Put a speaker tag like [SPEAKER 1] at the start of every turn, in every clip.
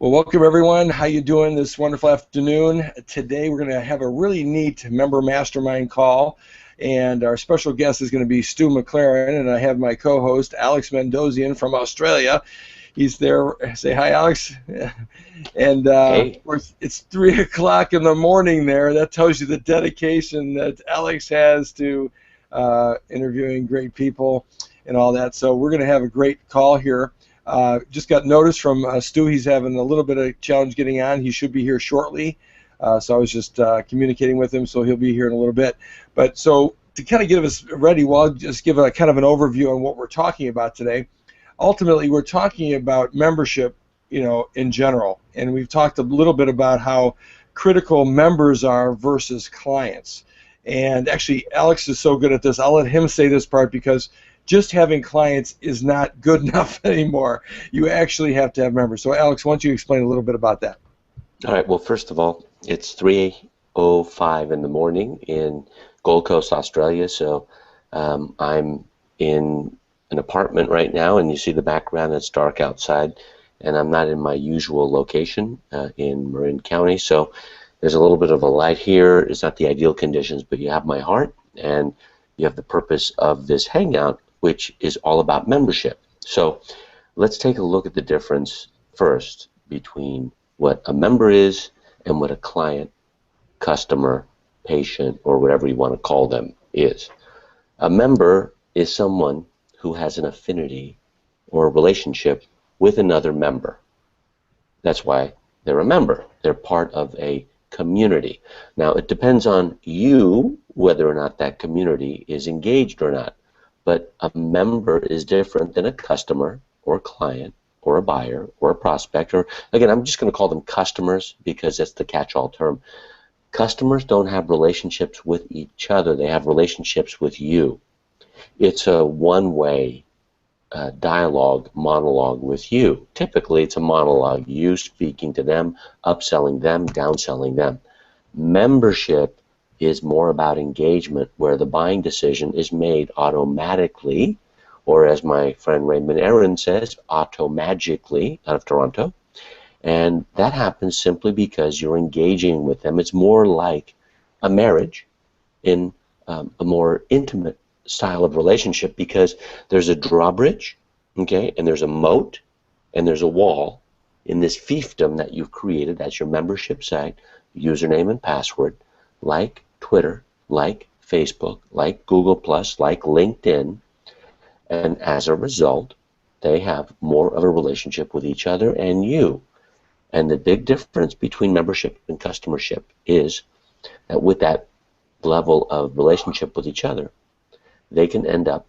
[SPEAKER 1] Well, welcome everyone. How you doing this wonderful afternoon? Today we're going to have a really neat member mastermind call, and our special guest is going to be Stu McLaren, and I have my co-host Alex Mandossian from Australia. He's there. Say hi, Alex. And
[SPEAKER 2] Hey.
[SPEAKER 1] it's 3 o'clock in the morning there. That tells you the dedication that Alex has to interviewing great people and all that. So we're going to have a great call here. Just got notice from Stu. He's having a little bit of challenge getting on. He should be here shortly. So I was just communicating with him, so he'll be here in a little bit. But so to kind of get us ready, well, I'll just give a kind of an overview on what we're talking about today. Ultimately, we're talking about membership, in general, and we've talked a little bit about how critical members are versus clients. And actually, Alex is so good at this. I'll let him say this part because just having clients is not good enough anymore. You actually have to have members. So, Alex, why don't you explain a little bit about that?
[SPEAKER 2] All right. Well, first of all, it's 3:05 in the morning in Gold Coast, Australia. So I'm in an apartment right now, and you see the background. It's dark outside, and I'm not in my usual location in Marin County. So there's a little bit of a light here. It's not the ideal conditions, but you have my heart, and you have the purpose of this hangout, which is all about membership. So let's take a look at the difference first between what a member is and what a client, customer, patient, or whatever you want to call them is. A member is someone who has an affinity or a relationship with another member. That's why they're a member. They're part of a community. Now, it depends on you whether or not that community is engaged or not. But a member is different than a customer or a client or a buyer or a prospect, or again, I'm just going to call them customers because that's the catch-all term. Customers don't have relationships with each other. They have relationships with you. It's a one-way dialogue, monologue with you. Typically, it's a monologue, you speaking to them, upselling them, downselling them. Membership is more about engagement, where the buying decision is made automatically, or as my friend Raymond Aaron says, automagically, out of Toronto. And that happens simply because you're engaging with them. It's more like a marriage in a more intimate style of relationship, because there's a drawbridge, okay, and there's a moat, and there's a wall in this fiefdom that you've created. That's your membership site, username and password, like Twitter, like Facebook, like Google+, like LinkedIn, and as a result, they have more of a relationship with each other and you. And the big difference between membership and customership is that with that level of relationship with each other, they can end up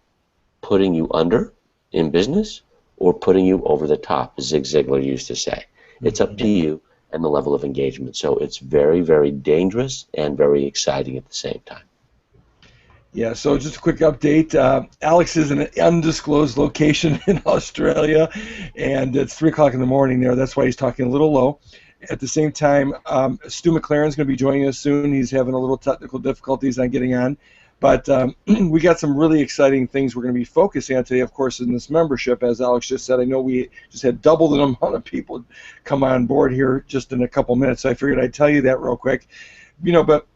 [SPEAKER 2] putting you under in business or putting you over the top, as Zig Ziglar used to say. It's up to you and the level of engagement. So it's very, very dangerous and very exciting at the same time.
[SPEAKER 1] Yeah, so just a quick update. Alex is in an undisclosed location in Australia, and it's 3 o'clock in the morning there. That's why he's talking a little low. At the same time, Stu McLaren is going to be joining us soon. He's having a little technical difficulties on getting on. But we got some really exciting things we're going to be focusing on today, of course, in this membership. As Alex just said, I know we just had double the amount of people come on board here just in a couple minutes. So I figured I'd tell you that real quick. But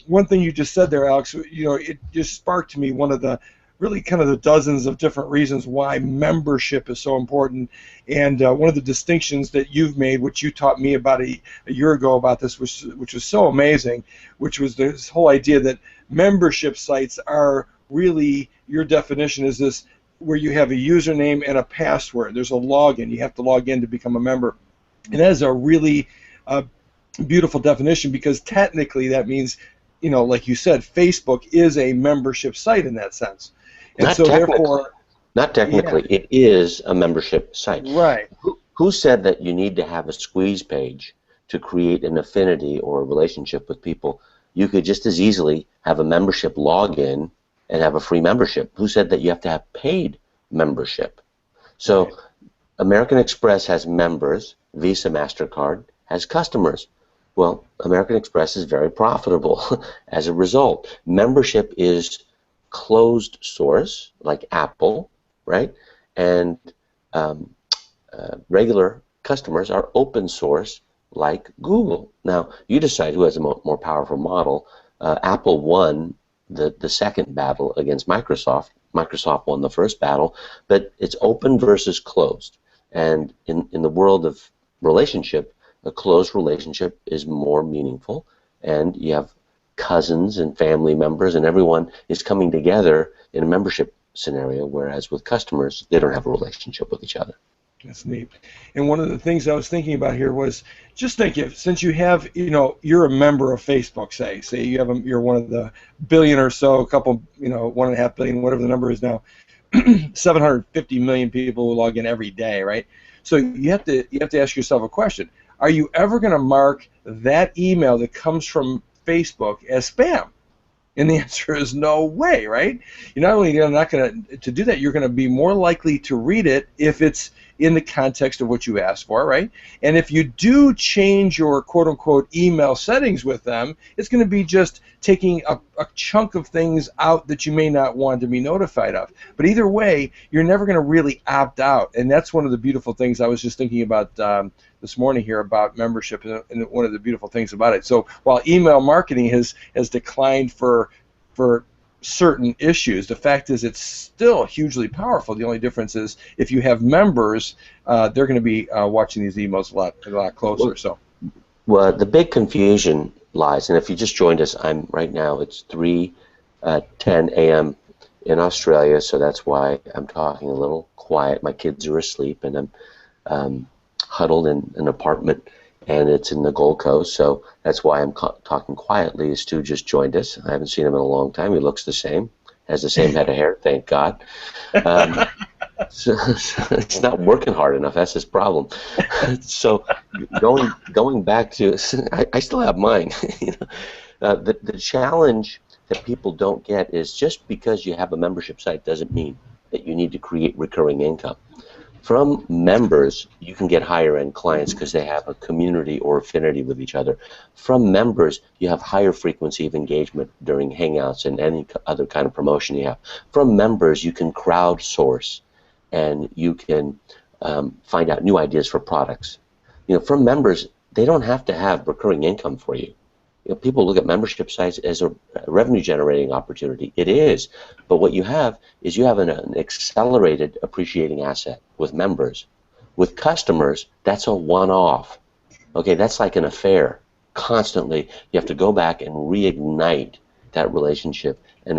[SPEAKER 1] one thing you just said there, Alex, it just sparked to me one of the really kind of the dozens of different reasons why membership is so important. And one of the distinctions that you've made, which you taught me about a year ago about this, which was so amazing, which was this whole idea that membership sites are really, your definition is this, where you have a username and a password. There's a login. You have to log in to become a member. And that is a really beautiful definition, because technically that means, like you said, Facebook is a membership site in that sense. And
[SPEAKER 2] not
[SPEAKER 1] so therefore,
[SPEAKER 2] not technically, yeah. It is a membership site.
[SPEAKER 1] Right.
[SPEAKER 2] Who said that you need to have a squeeze page to create an affinity or a relationship with people? You could just as easily have a membership login and have a free membership. Who said that you have to have paid membership? So right. American Express has members, Visa, MasterCard has customers. Well, American Express is very profitable as a result. Membership is closed source, like Apple, right? And regular customers are open source like Google. Now, you decide who has a more powerful model. Apple won the second battle against Microsoft. Microsoft won the first battle, but it's open versus closed. And in the world of relationship, a closed relationship is more meaningful, and you have cousins and family members, and everyone is coming together in a membership scenario, whereas with customers, they don't have a relationship with each other.
[SPEAKER 1] That's neat. And one of the things I was thinking about here was just think if, since you have, you're a member of Facebook, say you have you're one of the billion or so, a couple, 1.5 billion, whatever the number is now, 750 million people who log in every day, right? So you have to ask yourself a question: are you ever going to mark that email that comes from Facebook as spam? And the answer is no way, right? You're not only not going to do that, you're going to be more likely to read it if it's in the context of what you asked for, right? And if you do change your quote-unquote email settings with them, it's going to be just taking a chunk of things out that you may not want to be notified of. But either way, you're never going to really opt out. And that's one of the beautiful things I was just thinking about this morning here about membership, and one of the beautiful things about it. So while email marketing has declined for certain issues, the fact is it's still hugely powerful. The only difference is if you have members, they're going to be watching these emails a lot closer.
[SPEAKER 2] Well, the big confusion lies, and if you just joined us, right now it's 3:10 a.m. in Australia, so that's why I'm talking a little quiet. My kids are asleep, and I'm huddled in an apartment, and it's in the Gold Coast, so that's why I'm talking quietly. Stu just joined us. I haven't seen him in a long time. He looks the same, has the same head of hair, thank God. So it's not working hard enough. That's his problem. So going back to, I still have mine. The challenge that people don't get is just because you have a membership site doesn't mean that you need to create recurring income. From members, you can get higher-end clients because they have a community or affinity with each other. From members, you have higher frequency of engagement during Hangouts and any other kind of promotion you have. From members, you can crowdsource, and you can find out new ideas for products. From members, they don't have to have recurring income for you. People look at membership sites as a revenue-generating opportunity. It is, but what you have is you have an accelerated appreciating asset with members. With customers, that's a one-off. Okay, that's like an affair. Constantly, you have to go back and reignite that relationship, and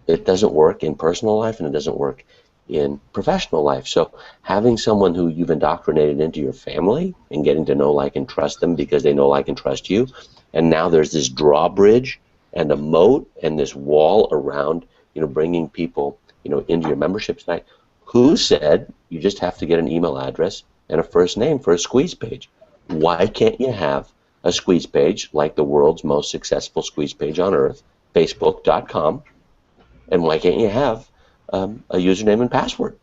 [SPEAKER 2] it doesn't work in personal life, and it doesn't work in professional life. So having someone who you've indoctrinated into your family and getting to know, like, and trust them because they know, like, and trust you, and now there's this drawbridge and a moat and this wall around, bringing people, into your membership site. Who said you just have to get an email address and a first name for a squeeze page? Why can't you have a squeeze page like the world's most successful squeeze page on earth, Facebook.com? And why can't you have a username and password?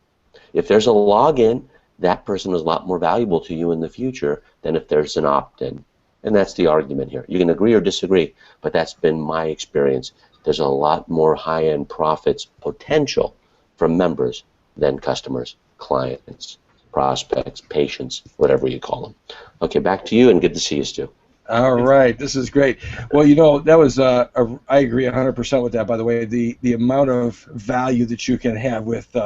[SPEAKER 2] If there's a login, that person is a lot more valuable to you in the future than if there's an opt-in. And that's the argument here. You can agree or disagree, but that's been my experience. There's a lot more high-end profits potential from members than customers, clients, prospects, patients, whatever you call them. Okay, back to you, and good to see you, Stu.
[SPEAKER 1] All right, this is great. Well, that was I agree 100% with that. By the way, the amount of value that you can have with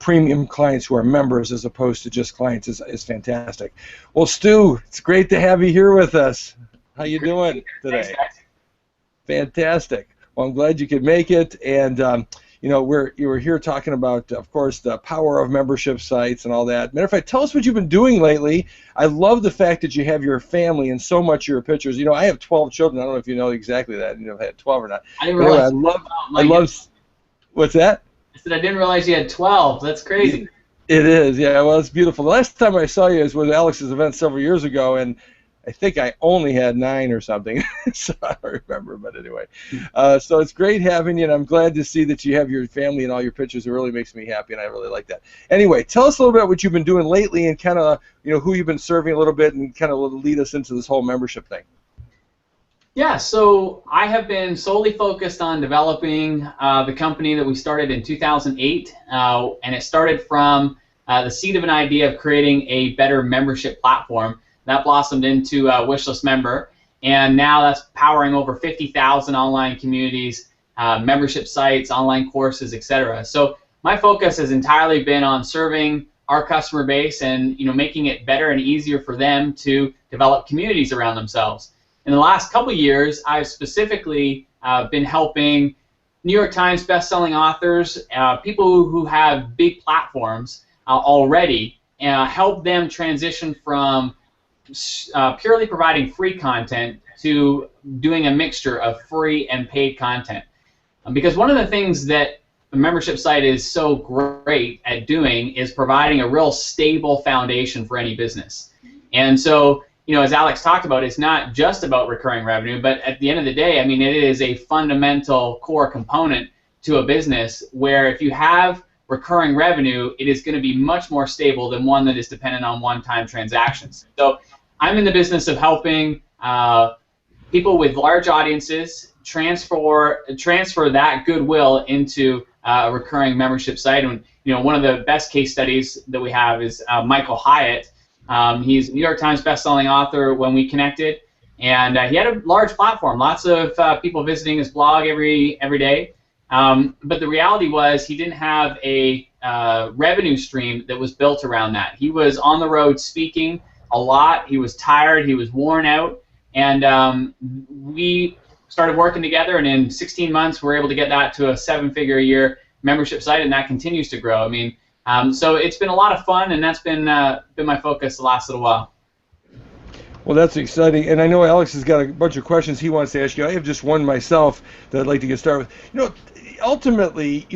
[SPEAKER 1] premium clients who are members as opposed to just clients is fantastic. Well, Stu, it's great to have you here with us. How you doing today?
[SPEAKER 3] Thanks, guys.
[SPEAKER 1] Fantastic. Well, I'm glad you could make it, and you were here talking about, of course, the power of membership sites and all that. Matter of fact, tell us what you've been doing lately. I love the fact that you have your family and so much of your pictures. I have 12 children. I don't know if you know exactly that. If I had 12 or not.
[SPEAKER 3] I didn't realize.
[SPEAKER 1] I love. What's that?
[SPEAKER 3] I said I didn't realize you had 12. That's crazy.
[SPEAKER 1] It is, yeah. Well, it's beautiful. The last time I saw you was with Alex's event several years ago, and I think I only had 9 or something, so I don't remember, but anyway. So it's great having you, and I'm glad to see that you have your family and all your pictures. It really makes me happy, and I really like that. Anyway, tell us a little bit what you've been doing lately and kind of, who you've been serving a little bit, and kind of lead us into this whole membership thing.
[SPEAKER 3] Yeah, so I have been solely focused on developing the company that we started in 2008, and it started from the seed of an idea of creating a better membership platform. That blossomed into Wishlist Member, and now that's powering over 50,000 online communities, membership sites, online courses, etc. So my focus has entirely been on serving our customer base and making it better and easier for them to develop communities around themselves. In the last couple of years, I've specifically been helping New York Times best-selling authors, people who have big platforms already, help them transition from purely providing free content to doing a mixture of free and paid content. Because one of the things that a membership site is so great at doing is providing a real stable foundation for any business. And so, as Alex talked about, it's not just about recurring revenue, but at the end of the day, I mean, it is a fundamental core component to a business where if you have recurring revenue, it is going to be much more stable than one that is dependent on one-time transactions. So I'm in the business of helping people with large audiences transfer that goodwill into a recurring membership site. And one of the best case studies that we have is Michael Hyatt. He's a New York Times best-selling author when we connected, and he had a large platform, lots of people visiting his blog every day. But the reality was he didn't have a revenue stream that was built around that. He was on the road speaking a lot. He was tired. He was worn out, and we started working together. And in 16 months, we were able to get that to a 7-figure-a-year membership site, and that continues to grow. I mean, so it's been a lot of fun, and that's been my focus the last little while.
[SPEAKER 1] Well, that's exciting, and I know Alex has got a bunch of questions he wants to ask you. I have just one myself that I'd like to get started with. Ultimately,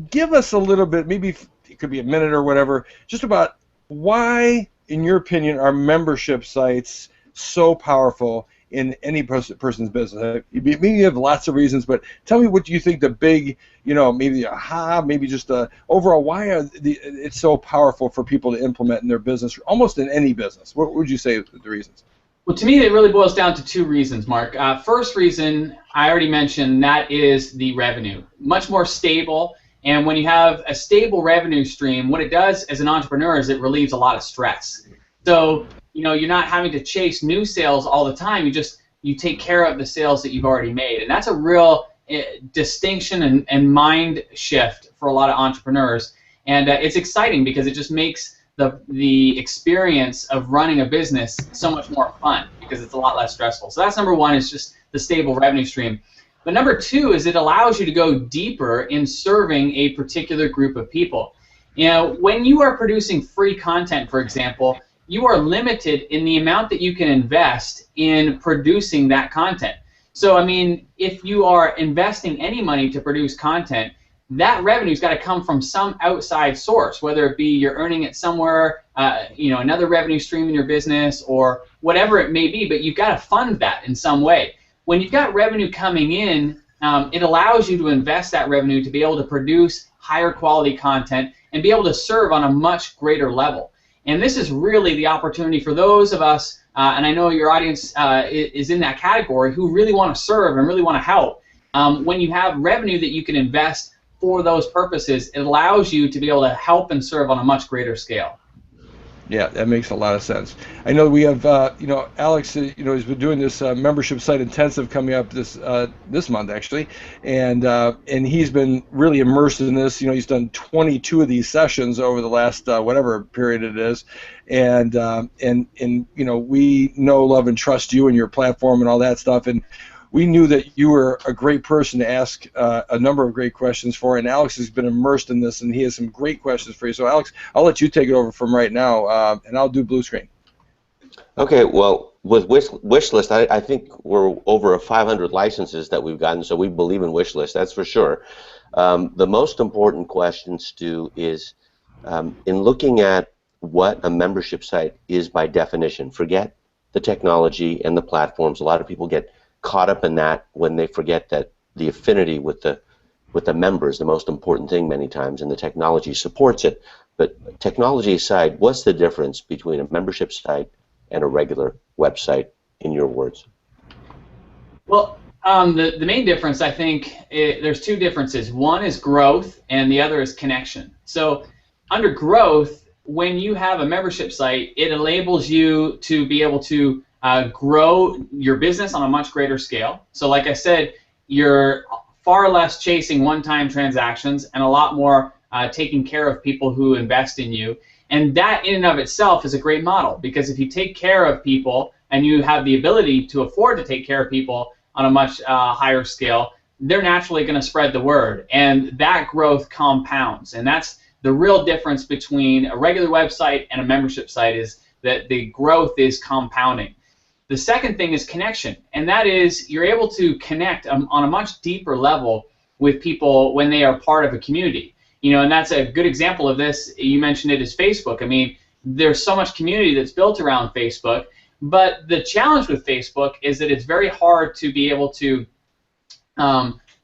[SPEAKER 1] give us a little bit, maybe it could be a minute or whatever, just about why, in your opinion, are membership sites so powerful in any person's business? Maybe you have lots of reasons, but tell me what you think the big, maybe aha, maybe just overall, why it's so powerful for people to implement in their business, almost in any business. What would you say are the reasons?
[SPEAKER 3] Well, to me, it really boils down to two reasons, Mark. First reason, I already mentioned, that is the revenue. Much more stable, and when you have a stable revenue stream, what it does as an entrepreneur is it relieves a lot of stress. So, you're not having to chase new sales all the time. You take care of the sales that you've already made, and that's a real distinction and mind shift for a lot of entrepreneurs. And it's exciting because it just makes the experience of running a business so much more fun because it's a lot less stressful. So that's number one, is just the stable revenue stream. But number two is it allows you to go deeper in serving a particular group of people. When you are producing free content, for example, you are limited in the amount that you can invest in producing that content. So, I mean, if you are investing any money to produce content, that revenue's got to come from some outside source, whether it be you're earning it somewhere, another revenue stream in your business or whatever it may be, but you've got to fund that in some way. When you've got revenue coming in, it allows you to invest that revenue to be able to produce higher quality content and be able to serve on a much greater level. And this is really the opportunity for those of us, and I know your audience is in that category, who really want to serve and really want to help. When you have revenue that you can invest for those purposes, it allows you to be able to help and serve on a much greater scale.
[SPEAKER 1] Yeah, that makes a lot of sense. I know we have, Alex, has been doing this membership site intensive coming up this month actually, and he's been really immersed in this. He's done 22 of these sessions over the last whatever period it is, and we know, love, and trust you and your platform and all that stuff, and we knew that you were a great person to ask a number of great questions for, and Alex has been immersed in this, and he has some great questions for you. So, Alex, I'll let you take it over from right now, and I'll do blue screen.
[SPEAKER 2] Okay, well, with Wishlist, I think we're over 500 licenses that we've gotten, so we believe in Wishlist, that's for sure. The most important question, Stu, is in looking at what a membership site is by definition. Forget the technology and the platforms. A lot of people get caught up in that when they forget that the affinity with the members, the most important thing many times, and the technology supports it. But technology aside, what's the difference between a membership site and a regular website, in your words?
[SPEAKER 3] Well, the main difference, I think, there's two differences. One is growth, and the other is connection. So under growth, when you have a membership site, it enables you to be able to grow your business on a much greater scale. So like I said, you're far less chasing one-time transactions and a lot more taking care of people who invest in you. And that in and of itself is a great model, because if you take care of people and you have the ability to afford to take care of people on a much higher scale, they're naturally going to spread the word, and that growth compounds. And that's the real difference between a regular website and a membership site, is that the growth is compounding. The second thing is connection, and that is you're able to connect on a much deeper level with people when they are part of a community. You know, and that's a good example of this. You mentioned it as Facebook. I mean, there's so much community that's built around Facebook, but the challenge with Facebook is that it's very hard to be able to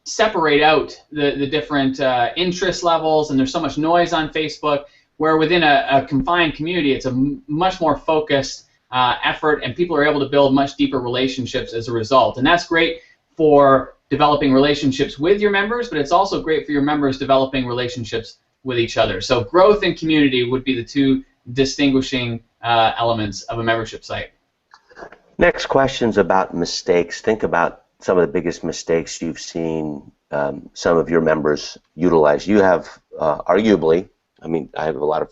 [SPEAKER 3] separate out the different interest levels, and there's so much noise on Facebook, where within a confined community, it's a much more focused effort, and people are able to build much deeper relationships as a result. And that's great for developing relationships with your members, but it's also great for your members developing relationships with each other. So growth and community would be the two distinguishing elements of a membership site.
[SPEAKER 2] Next question's about mistakes. Think about some of the biggest mistakes you've seen some of your members utilize. You have arguably, I mean, I have a lot of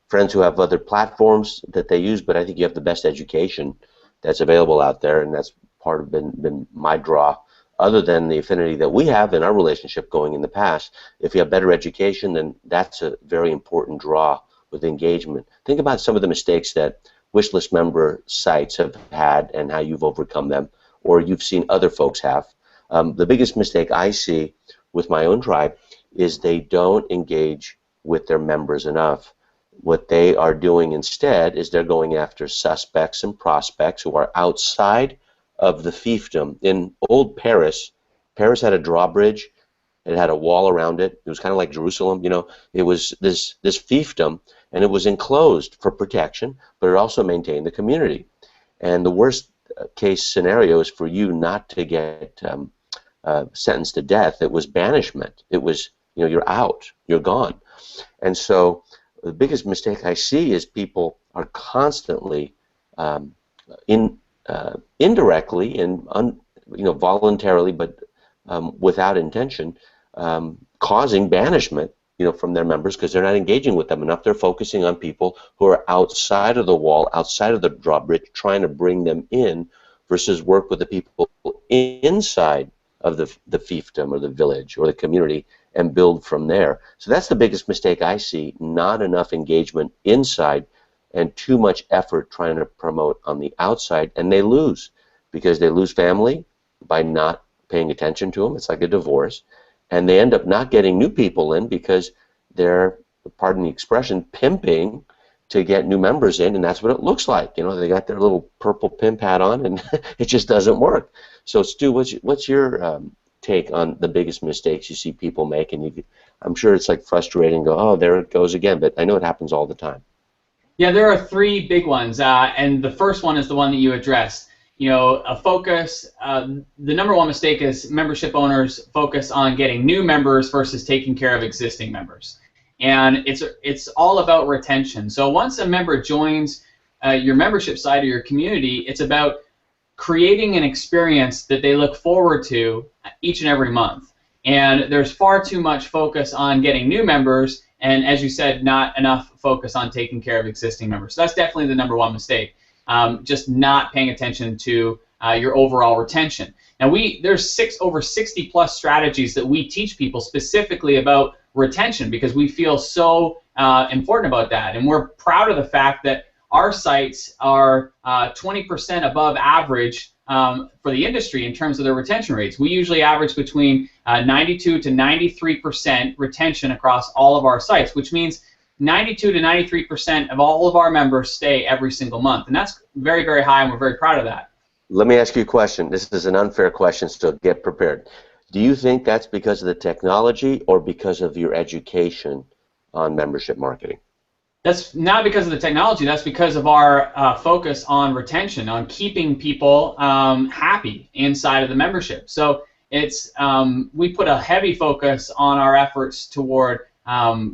[SPEAKER 2] friends who have other platforms that they use, but I think you have the best education that's available out there, and that's part of been my draw. Other than the affinity that we have in our relationship going in the past, if you have better education, then that's a very important draw with engagement. Think about some of the mistakes that wishlist member sites have had and how you've overcome them, or you've seen other folks have. The biggest mistake I see with my own tribe is they don't engage with their members enough. What they are doing instead is they're going after suspects and prospects who are outside of the fiefdom. In old Paris, Paris had a drawbridge. It had a wall around it. It was kind of like Jerusalem, you know. It was this fiefdom, and it was enclosed for protection, but it also maintained the community. And the worst case scenario is for you not to get sentenced to death. It was banishment. It was, you know, you're out, you're gone. And so the biggest mistake I see is people are constantly indirectly and voluntarily, but without intention, causing banishment, you know, from their members, because they're not engaging with them enough. They're focusing on people who are outside of the wall, outside of the drawbridge, trying to bring them in, versus work with the people inside of the fiefdom or the village or the community and build from there. So that's the biggest mistake I see, not enough engagement inside and too much effort trying to promote on the outside, and they lose, because they lose family by not paying attention to them. It's like a divorce, and they end up not getting new people in because they're, pardon the expression, pimping to get new members in, and that's what it looks like. You know, they got their little purple pimp hat on, and it just doesn't work. So Stu, what's your take on the biggest mistakes you see people make? And I'm sure it's like frustrating, go, oh, there it goes again, but I know it happens all the time.
[SPEAKER 3] Yeah, there are three big ones, and the first one is the one that you addressed. You know, a focus, the number one mistake is membership owners focus on getting new members versus taking care of existing members. And it's all about retention. So once a member joins your membership site or your community, it's about creating an experience that they look forward to each and every month. And there's far too much focus on getting new members, and as you said, not enough focus on taking care of existing members. So that's definitely the number one mistake, just not paying attention to your overall retention. Now there's over 60 plus strategies that we teach people specifically about retention, because we feel so important about that, and we're proud of the fact that our sites are 20% above average for the industry in terms of their retention rates. We usually average between 92 to 93% retention across all of our sites, which means 92 to 93% of all of our members stay every single month, and that's very, very high, and we're very proud of that.
[SPEAKER 2] Let me ask you a question. This is an unfair question, so get prepared. Do you think that's because of the technology or because of your education on membership marketing?
[SPEAKER 3] That's not because of the technology. That's because of our focus on retention, on keeping people happy inside of the membership. So it's we put a heavy focus on our efforts toward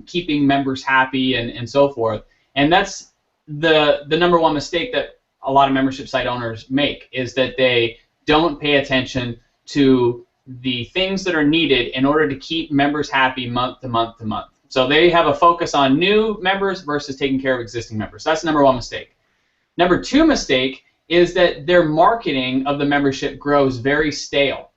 [SPEAKER 3] keeping members happy and so forth. And that's the number one mistake that a lot of membership site owners make, is that they don't pay attention to the things that are needed in order to keep members happy month to month to month. So they have a focus on new members versus taking care of existing members. So that's the number one mistake. Number two mistake is that their marketing of the membership grows very stale.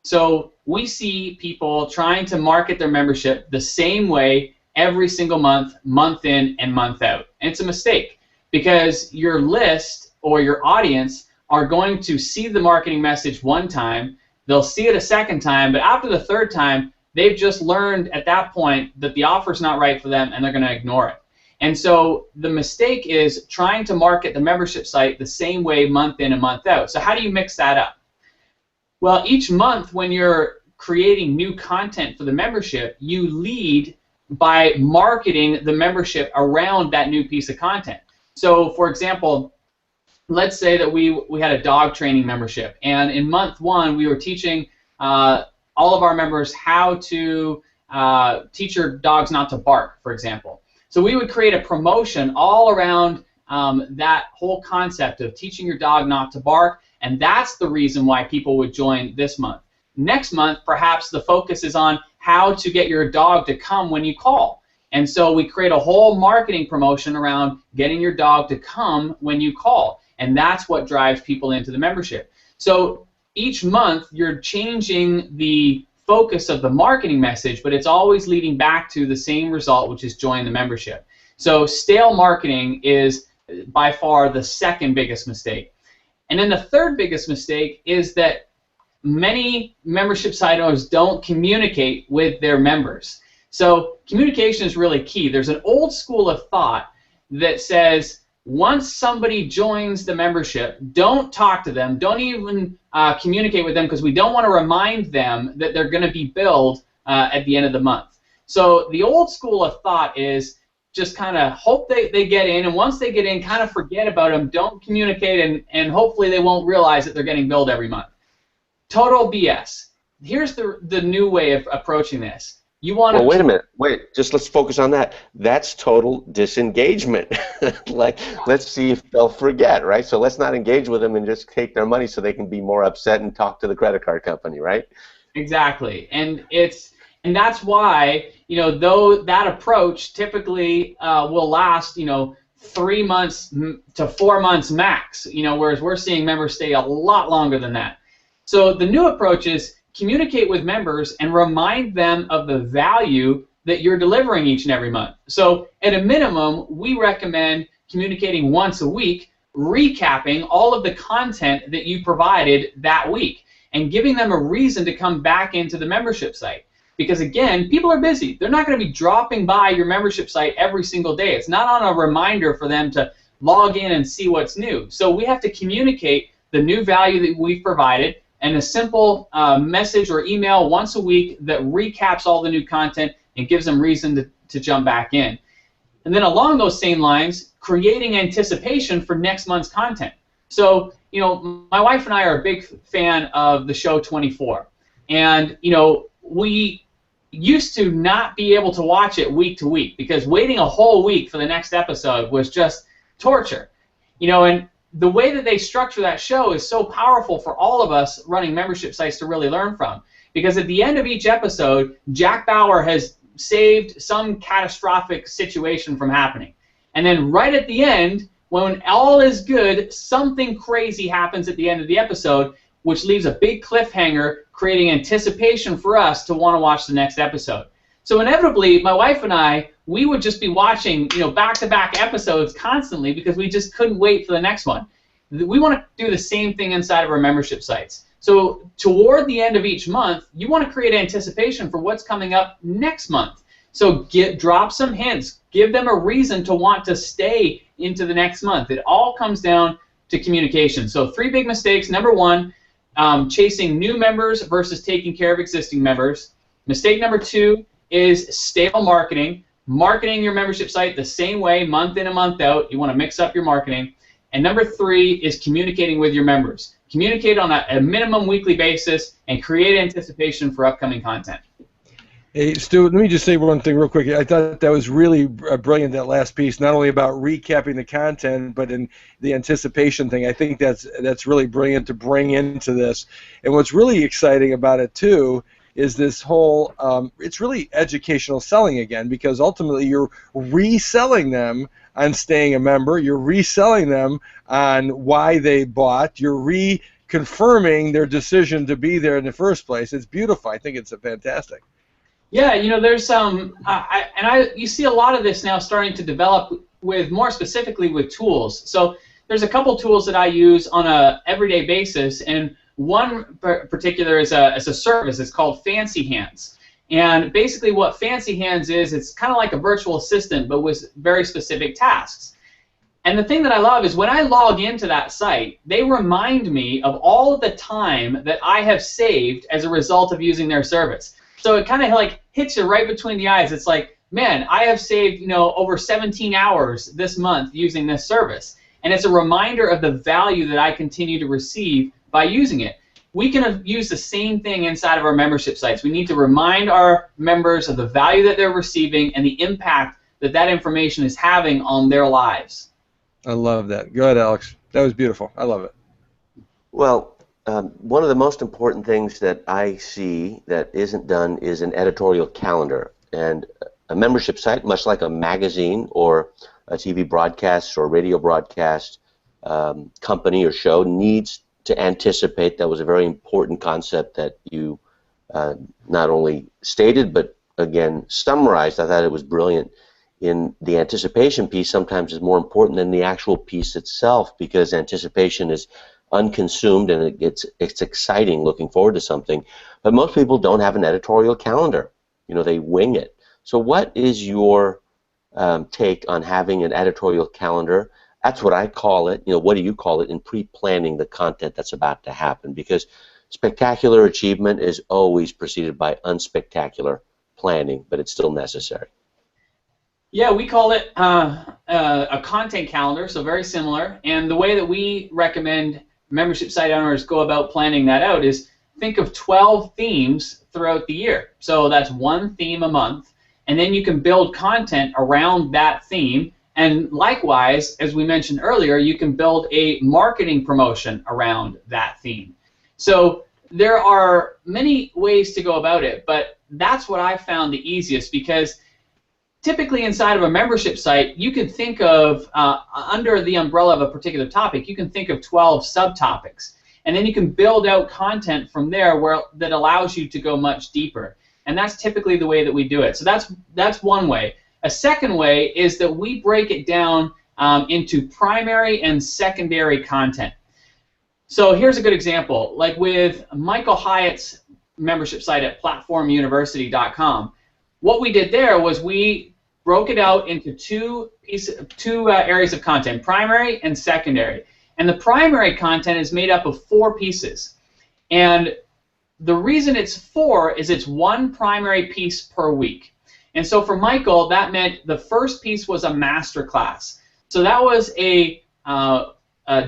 [SPEAKER 3] So we see people trying to market their membership the same way every single month, month in and month out. And it's a mistake, because your list or your audience are going to see the marketing message one time, they'll see it a second time, but after the third time, they've just learned at that point that the offer's not right for them and they're going to ignore it. And so the mistake is trying to market the membership site the same way month in and month out. So how do you mix that up? Well, each month when you're creating new content for the membership, you lead by marketing the membership around that new piece of content. So for example, let's say that we had a dog training membership, and in month one we were teaching all of our members how to teach your dogs not to bark, for example. So we would create a promotion all around that whole concept of teaching your dog not to bark, and that's the reason why people would join this month. Next month, perhaps the focus is on how to get your dog to come when you call. And so we create a whole marketing promotion around getting your dog to come when you call, and that's what drives people into the membership. So each month you're changing the focus of the marketing message, but it's always leading back to the same result, which is join the membership. So stale marketing is by far the second biggest mistake. And then the third biggest mistake is that many membership site owners don't communicate with their members. So communication is really key. There's an old school of thought that says once somebody joins the membership, don't talk to them, don't even communicate with them, because we don't want to remind them that they're going to be billed at the end of the month. So the old school of thought is just kind of hope they get in, and once they get in, kind of forget about them, don't communicate, and hopefully they won't realize that they're getting billed every month. Total BS. Here's the new way of approaching this. You want to...
[SPEAKER 2] Well, wait a minute. Wait, just let's focus on that. That's total disengagement. Like, let's see if they'll forget, right? So let's not engage with them and just take their money so they can be more upset and talk to the credit card company, right?
[SPEAKER 3] Exactly. And that's why, though that approach typically will last, 3 months to 4 months max, whereas we're seeing members stay a lot longer than that. So the new approach is communicate with members and remind them of the value that you're delivering each and every month. So at a minimum, we recommend communicating once a week, recapping all of the content that you provided that week and giving them a reason to come back into the membership site. Because again, people are busy. They're not going to be dropping by your membership site every single day. It's not on a reminder for them to log in and see what's new. So we have to communicate the new value that we've provided, and a simple message or email once a week that recaps all the new content and gives them reason to jump back in. And then along those same lines, creating anticipation for next month's content. So, my wife and I are a big fan of the show 24. And, we used to not be able to watch it week to week because waiting a whole week for the next episode was just torture. And the way that they structure that show is so powerful for all of us running membership sites to really learn from. Because at the end of each episode, Jack Bauer has saved some catastrophic situation from happening. And then right at the end, when all is good, something crazy happens at the end of the episode, which leaves a big cliffhanger, creating anticipation for us to want to watch the next episode. So inevitably, my wife and I, we would just be watching, back-to-back episodes constantly because we just couldn't wait for the next one. We want to do the same thing inside of our membership sites. So toward the end of each month, you want to create anticipation for what's coming up next month. So drop some hints. Give them a reason to want to stay into the next month. It all comes down to communication. So 3 big mistakes. Number 1, chasing new members versus taking care of existing members. Mistake number 2 is stale marketing. Marketing your membership site the same way, month in and month out. You want to mix up your marketing. And number 3 is communicating with your members. Communicate on a minimum weekly basis and create anticipation for upcoming content.
[SPEAKER 1] Hey, Stu, let me just say one thing real quick. I thought that was really brilliant, that last piece, not only about recapping the content, but in the anticipation thing. I think that's really brilliant to bring into this. And what's really exciting about it, too, is this whole, it's really educational selling again, because ultimately you're reselling them on staying a member, you're reselling them on why they bought, you're reconfirming their decision to be there in the first place. It's beautiful. I think it's fantastic.
[SPEAKER 3] Yeah, you know, there's you see a lot of this now starting to develop with more specifically with tools. So there's a couple tools that I use on a everyday basis, and one particular is a service. It's called Fancy Hands. And basically what Fancy Hands is, it's kind of like a virtual assistant, but with very specific tasks. And the thing that I love is when I log into that site, they remind me of all of the time that I have saved as a result of using their service. So it kind of like hits you right between the eyes. It's like, man, I have saved, you know, over 17 hours this month using this service. And it's a reminder of the value that I continue to receive by using it. We can use the same thing inside of our membership sites. We need to remind our members of the value that they're receiving and the impact that that information is having on their lives.
[SPEAKER 1] I love that. Go ahead, Alex. That was beautiful. I love it.
[SPEAKER 2] Well, one of the most important things that I see that isn't done is an editorial calendar. And a membership site, much like a magazine or a TV broadcast or radio broadcast company or show, needs to anticipate. That was a very important concept that you not only stated, but again summarized. I thought it was brilliant. In the anticipation piece, sometimes is more important than the actual piece itself, because anticipation is unconsumed and it's exciting, looking forward to something. But most people don't have an editorial calendar. You know, they wing it. So what is your take on having an editorial calendar? That's what I call it. You know, what do you call it in pre-planning the content that's about to happen? Because spectacular achievement is always preceded by unspectacular planning, but it's still necessary.
[SPEAKER 3] Yeah, we call it a content calendar, so very similar. And the way that we recommend membership site owners go about planning that out is think of 12 themes throughout the year. So that's one theme a month, and then you can build content around that theme. And likewise, as we mentioned earlier, you can build a marketing promotion around that theme. So there are many ways to go about it, but that's what I found the easiest, because typically inside of a membership site, you can think of, under the umbrella of a particular topic, you can think of 12 subtopics. And then you can build out content from there that allows you to go much deeper. And that's typically the way that we do it. So that's one way. A second way is that we break it down into primary and secondary content. So here's a good example. Like with Michael Hyatt's membership site at platformuniversity.com, what we did there was we broke it out into two areas of content, primary and secondary. And the primary content is made up of 4 pieces. And the reason it's 4 is it's one primary piece per week. And so for Michael, that meant the first piece was a master class. So that was a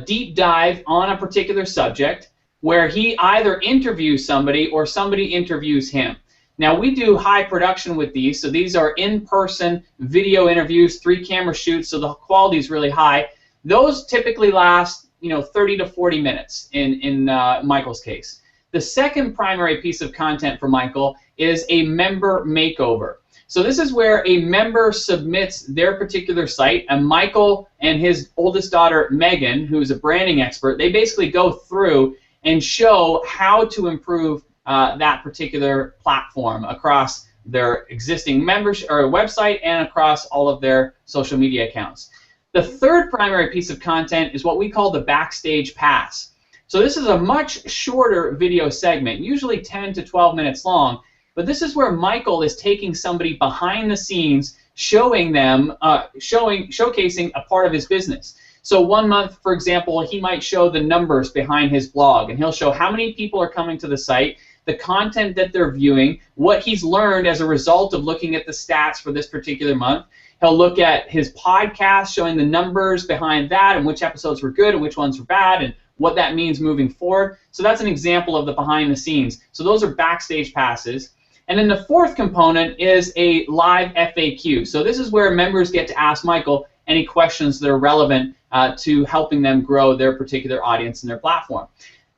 [SPEAKER 3] deep dive on a particular subject where he either interviews somebody or somebody interviews him. Now, we do high production with these, so these are in-person video interviews, 3-camera shoots, so the quality is really high. Those typically last, 30 to 40 minutes in Michael's case. The second primary piece of content for Michael is a member makeover. So this is where a member submits their particular site, and Michael and his oldest daughter, Megan, who's a branding expert, they basically go through and show how to improve that particular platform across their existing membership or website and across all of their social media accounts. The third primary piece of content is what we call the backstage pass. So this is a much shorter video segment, usually 10 to 12 minutes long, but this is where Michael is taking somebody behind the scenes, showing them, showcasing a part of his business. So one month, for example, he might show the numbers behind his blog, and he'll show how many people are coming to the site, the content that they're viewing, what he's learned as a result of looking at the stats for this particular month. He'll look at his podcast, showing the numbers behind that and which episodes were good and which ones were bad and what that means moving forward. So that's an example of the behind the scenes. So those are backstage passes. And then the fourth component is a live FAQ. So this is where members get to ask Michael any questions that are relevant to helping them grow their particular audience and their platform.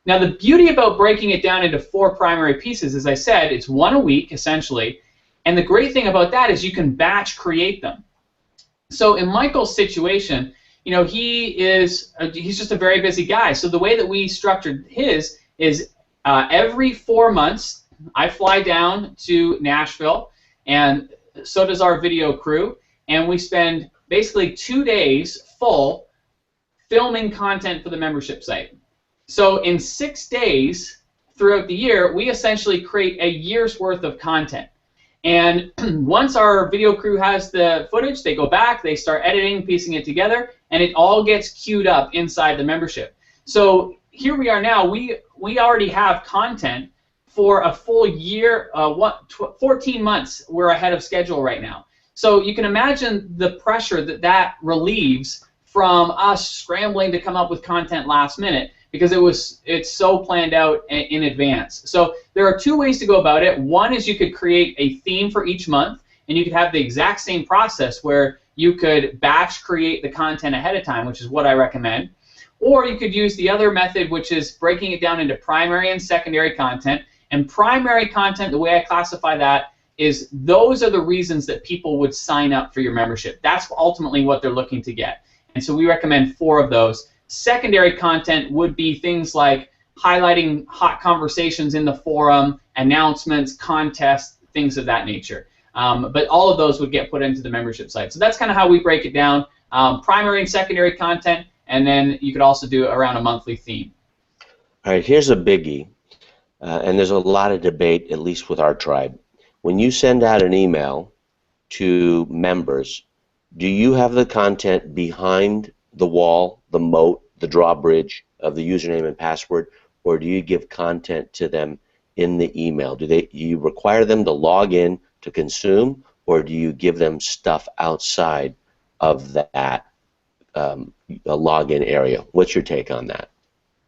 [SPEAKER 3] Now, the beauty about breaking it down into 4 primary pieces, as I said, it's 1 a week, essentially. And the great thing about that is you can batch create them. So in Michael's situation, you know, he's just a very busy guy. So the way that we structured his is every 4 months, I fly down to Nashville, and so does our video crew, and we spend basically 2 days full filming content for the membership site. So in 6 days throughout the year, we essentially create a year's worth of content. And once our video crew has the footage, they go back, they start editing, piecing it together, and it all gets queued up inside the membership. So here we are now. We already have content for a full year, 14 months. We're ahead of schedule right now. So you can imagine the pressure that that relieves from us scrambling to come up with content last minute, because it's so planned out in advance. So there are 2 ways to go about it. One is you could create a theme for each month, and you could have the exact same process where you could batch create the content ahead of time, which is what I recommend. Or you could use the other method, which is breaking it down into primary and secondary content. And primary content, the way I classify that, is those are the reasons that people would sign up for your membership. That's ultimately what they're looking to get. And so we recommend 4 of those. Secondary content would be things like highlighting hot conversations in the forum, announcements, contests, things of that nature. But all of those would get put into the membership site. So that's kind of how we break it down. Primary and secondary content, and then you could also do it around a monthly theme.
[SPEAKER 2] All right, here's a biggie, and there's a lot of debate, at least with our tribe. When you send out an email to members, do you have the content behind the wall, the moat, the drawbridge of the username and password, or do you give content to them in the email? Do you require them to log in to consume, or do you give them stuff outside of that login area? What's your take on that?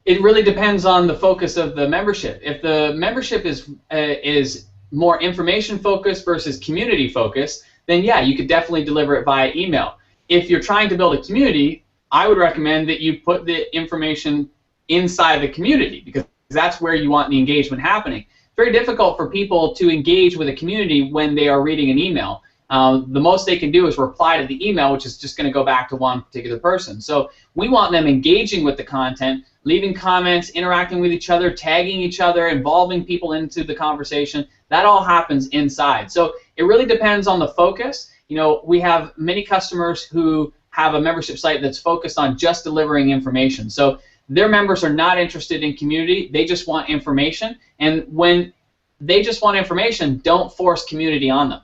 [SPEAKER 3] It really depends on the focus of the membership. If the membership is more information focused versus community focused, then yeah, you could definitely deliver it via email. If you're trying to build a community, I would recommend that you put the information inside the community, because that's where you want the engagement happening. It's very difficult for people to engage with a community when they are reading an email. The most they can do is reply to the email, which is just going to go back to one particular person. So we want them engaging with the content, leaving comments, interacting with each other, tagging each other, involving people into the conversation. That all happens inside. So it really depends on the focus. You know, we have many customers who have a membership site that's focused on just delivering information. So their members are not interested in community. They just want information. And when they just want information, don't force community on them.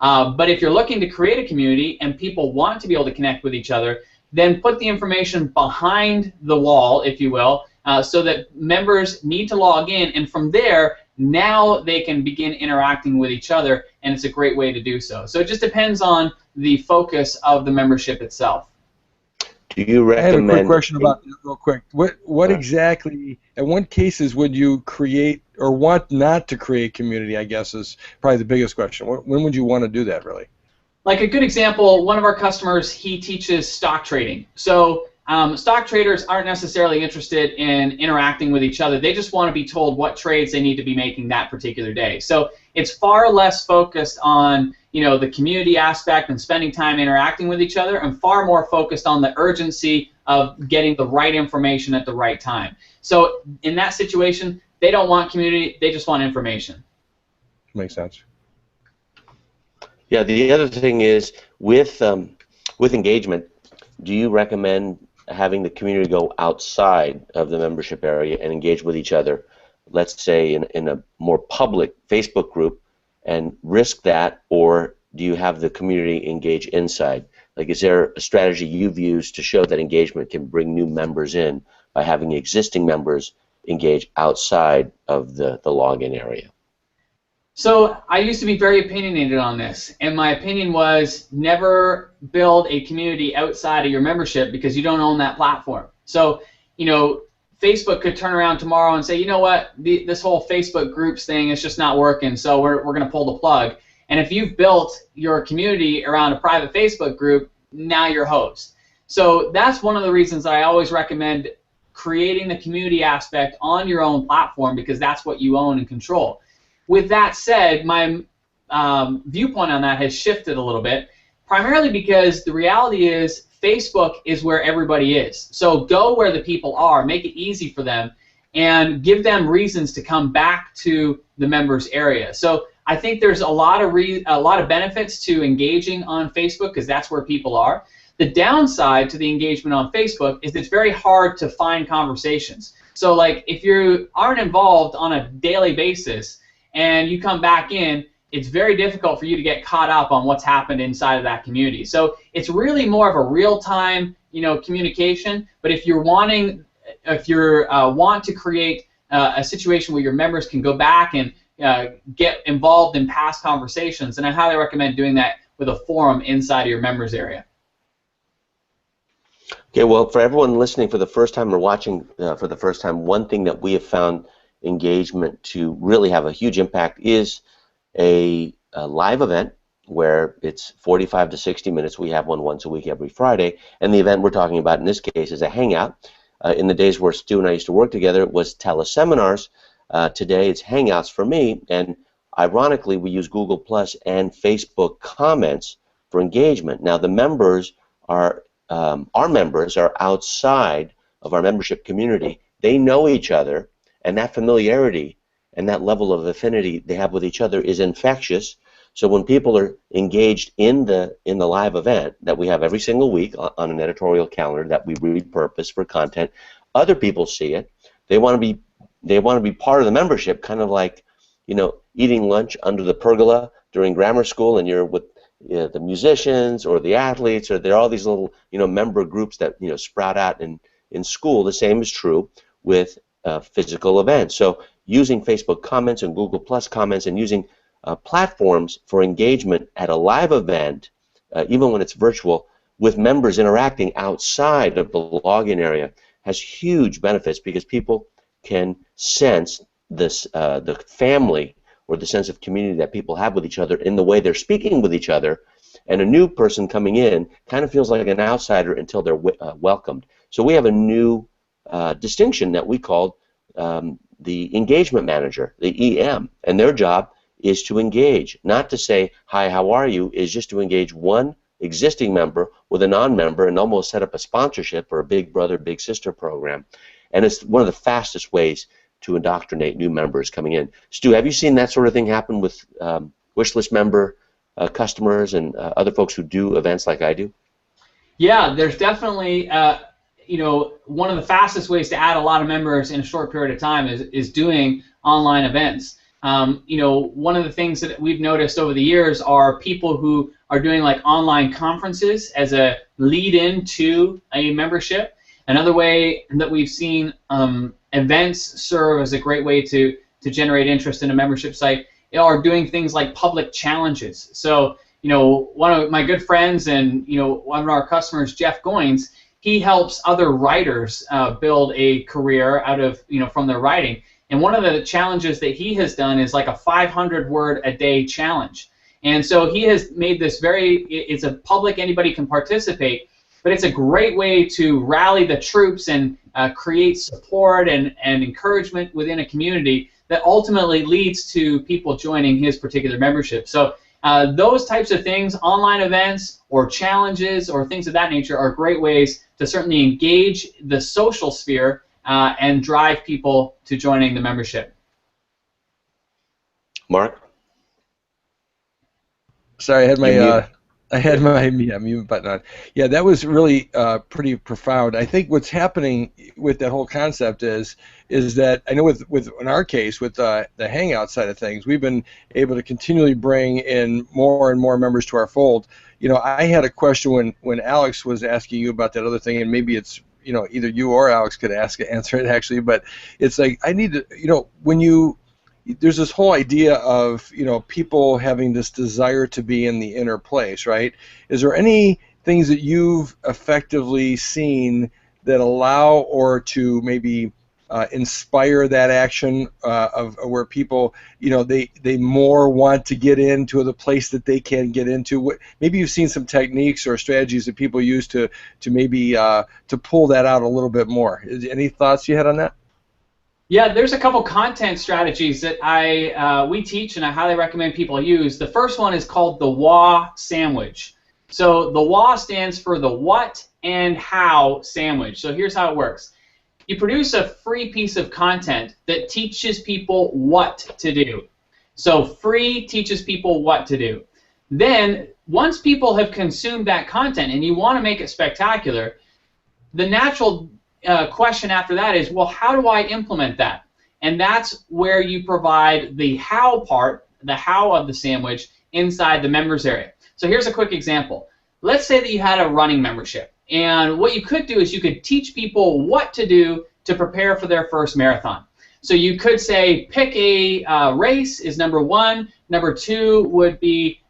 [SPEAKER 3] But if you're looking to create a community and people want to be able to connect with each other, then put the information behind the wall, if you will, so that members need to log in, and from there, now they can begin interacting with each other, and it's a great way to do so. So it just depends on the focus of the membership itself.
[SPEAKER 2] Do you recommend?
[SPEAKER 1] I had a quick question about that real quick. What exactly, in what cases would you create or want not to create community, I guess, is probably the biggest question. When would you want to do that, really?
[SPEAKER 3] Like a good example, one of our customers, he teaches stock trading. So stock traders aren't necessarily interested in interacting with each other. They just want to be told what trades they need to be making that particular day. So it's far less focused on, you know, the community aspect and spending time interacting with each other, and far more focused on the urgency of getting the right information at the right time. So in that situation, they don't want community, they just want information.
[SPEAKER 1] Makes sense.
[SPEAKER 2] Yeah, the other thing is with engagement, do you recommend having the community go outside of the membership area and engage with each other, let's say in a more public Facebook group, and risk that, or do you have the community engage inside? Like, is there a strategy you've used to show that engagement can bring new members in by having existing members engage outside of the login area?
[SPEAKER 3] So I used to be very opinionated on this, and my opinion was never build a community outside of your membership because you don't own that platform. So, you know, Facebook could turn around tomorrow and say, you know what, this whole Facebook groups thing is just not working, so we're going to pull the plug. And if you've built your community around a private Facebook group, now you're hosed. So that's one of the reasons that I always recommend creating the community aspect on your own platform, because that's what you own and control. With that said, my viewpoint on that has shifted a little bit, primarily because the reality is Facebook is where everybody is. So go where the people are, make it easy for them, and give them reasons to come back to the members area. So I think there's a lot of benefits to engaging on Facebook, because that's where people are. The downside to the engagement on Facebook is it's very hard to find conversations. So like if you aren't involved on a daily basis and you come back in, it's very difficult for you to get caught up on what's happened inside of that community. So it's really more of a real-time, communication. But if you're want to create a situation where your members can go back and get involved in past conversations, then I highly recommend doing that with a forum inside of your members area.
[SPEAKER 2] Okay, well, for everyone listening for the first time or watching for the first time, one thing that we have found engagement to really have a huge impact is a live event where it's 45 to 60 minutes. We have one once a week every Friday, and the event we're talking about in this case is a hangout. In the days where Stu and I used to work together, it was teleseminars. Today it's hangouts for me, and ironically we use Google Plus and Facebook comments for engagement. Now the members are our members are outside of our membership community. They know each other, and that familiarity and that level of affinity they have with each other is infectious. So when people are engaged in the live event that we have every single week on an editorial calendar that we repurpose for content, other people see it. They want to be part of the membership, kind of like eating lunch under the pergola during grammar school, and you're with the musicians or the athletes, or there are all these little member groups that sprout out in school. The same is true with physical events. So using Facebook comments and Google Plus comments and using platforms for engagement at a live event, even when it's virtual, with members interacting outside of the login area has huge benefits, because people can sense this the family or the sense of community that people have with each other in the way they're speaking with each other, and a new person coming in kind of feels like an outsider until they're welcomed. So we have a new distinction that we called the engagement manager, the EM, and their job is to engage, not to say, hi, how are you, is just to engage one existing member with a non-member and almost set up a sponsorship or a big brother, big sister program. And it's one of the fastest ways to indoctrinate new members coming in. Stu, have you seen that sort of thing happen with wishlist member customers and other folks who do events like I do?
[SPEAKER 3] Yeah, there's definitely one of the fastest ways to add a lot of members in a short period of time is doing online events. One of the things that we've noticed over the years are people who are doing like online conferences as a lead-in to a membership. Another way that we've seen events serve as a great way to generate interest in a membership site are doing things like public challenges. So, one of my good friends and, one of our customers, Jeff Goins, he helps other writers build a career out of, from their writing. And one of the challenges that he has done is like a 500-word-a-day challenge. And so he has made this it's a public, anybody can participate, but it's a great way to rally the troops and create support and encouragement within a community that ultimately leads to people joining his particular membership. So those types of things, online events or challenges or things of that nature, are great ways to certainly engage the social sphere and drive people to joining the membership.
[SPEAKER 2] Mark?
[SPEAKER 1] Sorry, I had my mute button on. Yeah, that was really pretty profound. I think what's happening with that whole concept is that I know with in our case with the Hangout side of things, we've been able to continually bring in more and more members to our fold. I had a question when Alex was asking you about that other thing, and maybe it's either you or Alex could answer it actually, but it's like I need to when there's this whole idea of people having this desire to be in the inner place, right? Is there any things that you've effectively seen that allow or to maybe inspire that action of where people, they more want to get into the place that they can get into? Maybe you've seen some techniques or strategies that people use to maybe to pull that out a little bit more. Any thoughts you had on that?
[SPEAKER 3] Yeah, there's a couple content strategies that we teach and I highly recommend people use. The first one is called the WHA sandwich. So the WHA stands for the what and how sandwich. So here's how it works. You produce a free piece of content that teaches people what to do. So free teaches people what to do. Then once people have consumed that content and you want to make it spectacular, the natural question after that is, well, how do I implement that? And that's where you provide the how part, the how of the sandwich, inside the members area. So here's a quick example. Let's say that you had a running membership, and what you could do is you could teach people what to do to prepare for their first marathon. So you could say, pick a race is number one. Number two would be,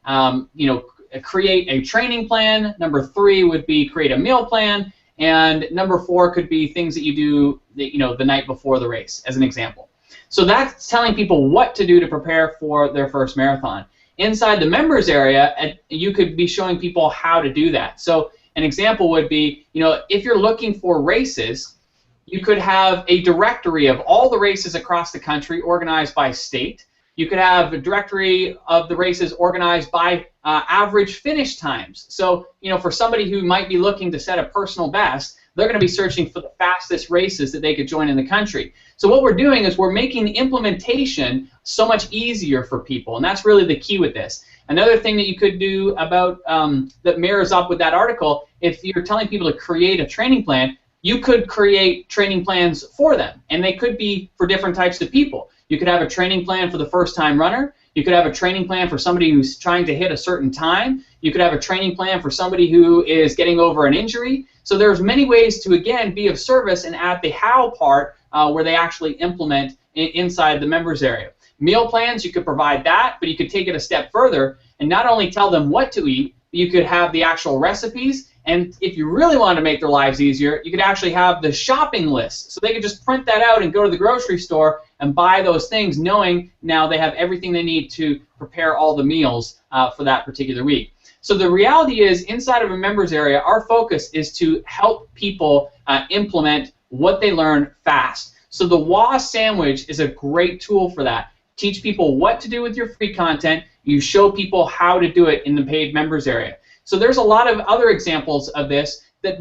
[SPEAKER 3] create a training plan. Number three would be create a meal plan. And number four could be things that you do, the night before the race, as an example. So that's telling people what to do to prepare for their first marathon. Inside the members area, you could be showing people how to do that. So an example would be, if you're looking for races, you could have a directory of all the races across the country organized by state. You could have a directory of the races organized by average finish times. So, for somebody who might be looking to set a personal best, they're going to be searching for the fastest races that they could join in the country. So what we're doing is we're making the implementation so much easier for people, and that's really the key with this. Another thing that you could do about that mirrors up with that article, if you're telling people to create a training plan, you could create training plans for them, and they could be for different types of people. You could have a training plan for the first-time runner. You could have a training plan for somebody who's trying to hit a certain time. You could have a training plan for somebody who is getting over an injury. So there's many ways to, again, be of service and add the how part where they actually implement inside the members area. Meal plans, you could provide that, but you could take it a step further and not only tell them what to eat, but you could have the actual recipes. And if you really want to make their lives easier, you could actually have the shopping list. So they could just print that out and go to the grocery store and buy those things, knowing now they have everything they need to prepare all the meals for that particular week. So the reality is, inside of a members area, our focus is to help people implement what they learn fast. So the WHA sandwich is a great tool for that. Teach people what to do with your free content. You show people how to do it in the paid members area. So there's a lot of other examples of this that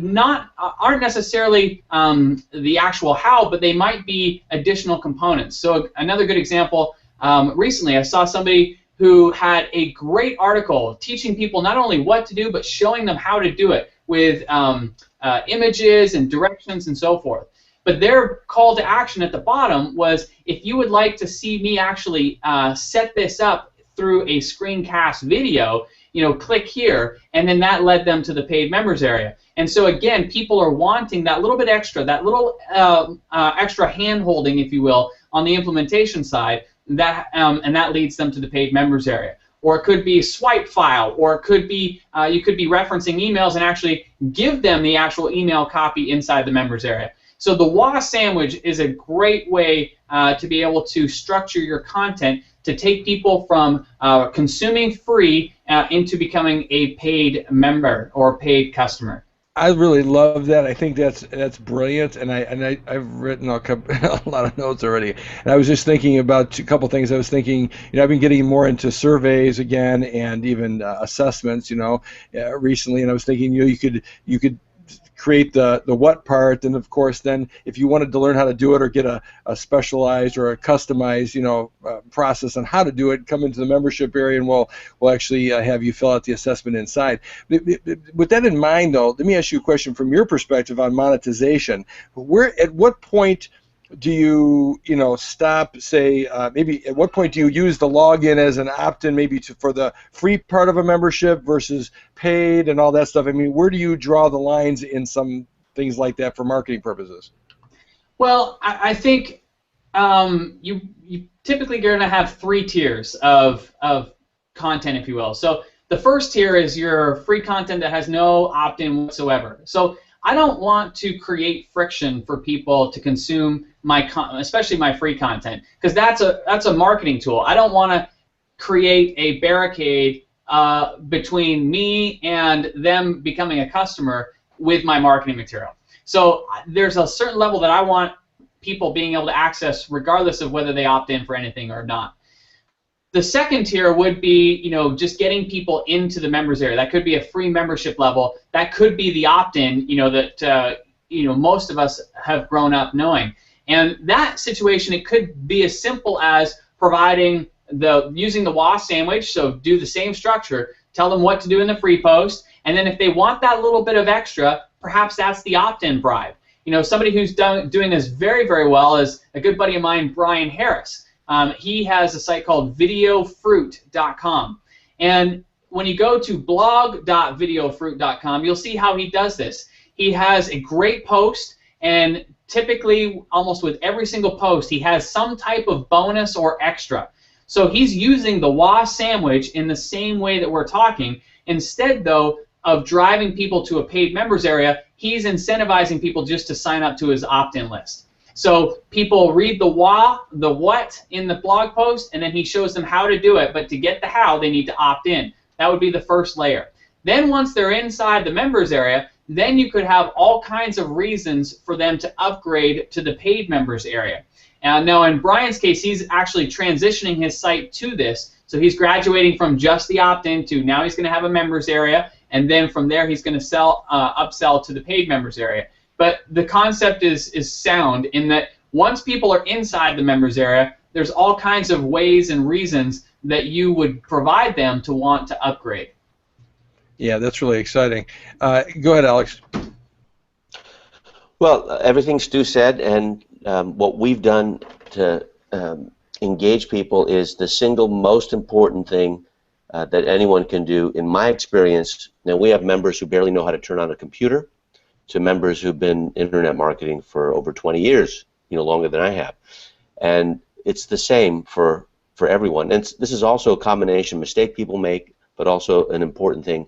[SPEAKER 3] aren't necessarily the actual how, but they might be additional components. So another good example, recently I saw somebody who had a great article teaching people not only what to do, but showing them how to do it with images and directions and so forth. But their call to action at the bottom was, if you would like to see me actually set this up through a screencast video, click here, and then that led them to the paid members area. And so again, people are wanting that little bit extra, that little extra hand-holding, if you will, on the implementation side, and that leads them to the paid members area. Or it could be a swipe file, or it could be you could be referencing emails and actually give them the actual email copy inside the members area. So the WHA sandwich is a great way to be able to structure your content to take people from consuming free into becoming a paid member or paid customer.
[SPEAKER 1] I really love that. I think that's brilliant, and I've written a lot of notes already. And I was just thinking about a couple things. I was thinking, I've been getting more into surveys again, and even assessments, recently. And I was thinking, you could create the what part, and of course then if you wanted to learn how to do it or get a specialized or a customized process on how to do it, come into the membership area and we'll actually have you fill out the assessment inside. With that in mind though, let me ask you a question from your perspective on monetization. At what point do you stop, say, maybe at what point do you use the login as an opt-in maybe for the free part of a membership versus paid and all that stuff? I mean, where do you draw the lines in some things like that for marketing purposes?
[SPEAKER 3] Well, I think you typically going to have 3 tiers of content, if you will. So the first tier is your free content that has no opt-in whatsoever. So I don't want to create friction for people to consume especially my free content, because that's a marketing tool. I don't want to create a barricade between me and them becoming a customer with my marketing material. So there's a certain level that I want people being able to access regardless of whether they opt in for anything or not. The second tier would be, just getting people into the members area. That could be a free membership level. That could be the opt-in, that most of us have grown up knowing. And that situation, it could be as simple as providing using the WAS sandwich. So do the same structure. Tell them what to do in the free post, and then if they want that little bit of extra, perhaps that's the opt-in bribe. Somebody who's doing this very, very well is a good buddy of mine, Brian Harris. He has a site called videofruit.com. And when you go to blog.videofruit.com, you'll see how he does this. He has a great post, and typically, almost with every single post, he has some type of bonus or extra. So he's using the WAS sandwich in the same way that we're talking. Instead, though, of driving people to a paid members area, he's incentivizing people just to sign up to his opt-in list. So people read the what in the blog post, and then he shows them how to do it. But to get the how, they need to opt in. That would be the first layer. Then once they're inside the members area, then you could have all kinds of reasons for them to upgrade to the paid members area. And now in Brian's case, he's actually transitioning his site to this. So he's graduating from just the opt-in to now he's going to have a members area, and then from there he's going to upsell to the paid members area. But the concept is sound in that once people are inside the members area, there's all kinds of ways and reasons that you would provide them to want to upgrade.
[SPEAKER 1] Yeah, that's really exciting. Go ahead, Alex.
[SPEAKER 2] Well, everything Stu said, and what we've done to engage people is the single most important thing that anyone can do. In my experience, now we have members who barely know how to turn on a computer, to members who've been internet marketing for over 20 years, longer than I have. And it's the same for everyone. And this is also a combination mistake people make, but also an important thing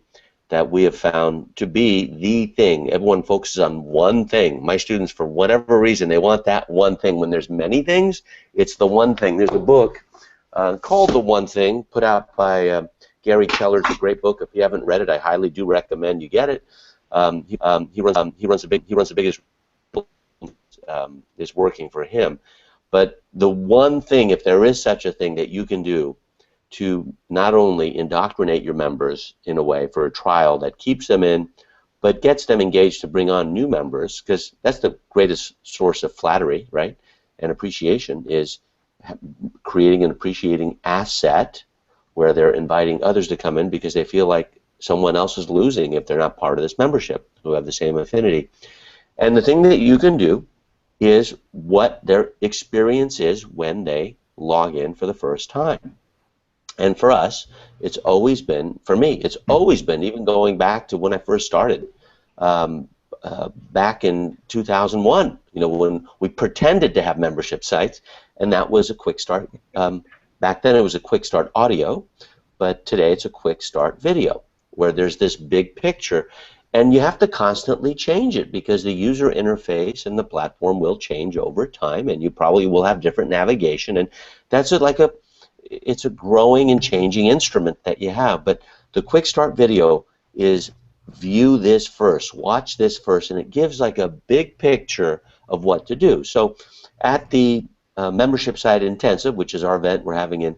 [SPEAKER 2] that we have found to be the thing. Everyone focuses on one thing. My students, for whatever reason, they want that one thing. When there's many things, it's the one thing. There's a book called The One Thing, put out by Gary Keller. It's a great book. If you haven't read it, I highly do recommend you get it. He runs the biggest is working for him. But the one thing, if there is such a thing, that you can do to not only indoctrinate your members in a way for a trial that keeps them in, but gets them engaged to bring on new members, because that's the greatest source of flattery, right, and appreciation, is creating an appreciating asset where they're inviting others to come in because they feel like someone else is losing if they're not part of this membership, who have the same affinity. And the thing that you can do is what their experience is when they log in for the first time. And for us, it's always been, for me, it's always been, even going back to when I first started, back in 2001, when we pretended to have membership sites, and that was a quick start. Back then it was a quick start audio, but today it's a quick start video, where there's this big picture, and you have to constantly change it because the user interface and the platform will change over time, and you probably will have different navigation, and that's it's a growing and changing instrument that you have. But the quick start video is view this first, watch this first, and it gives like a big picture of what to do. So at the membership site intensive, which is our event we're having in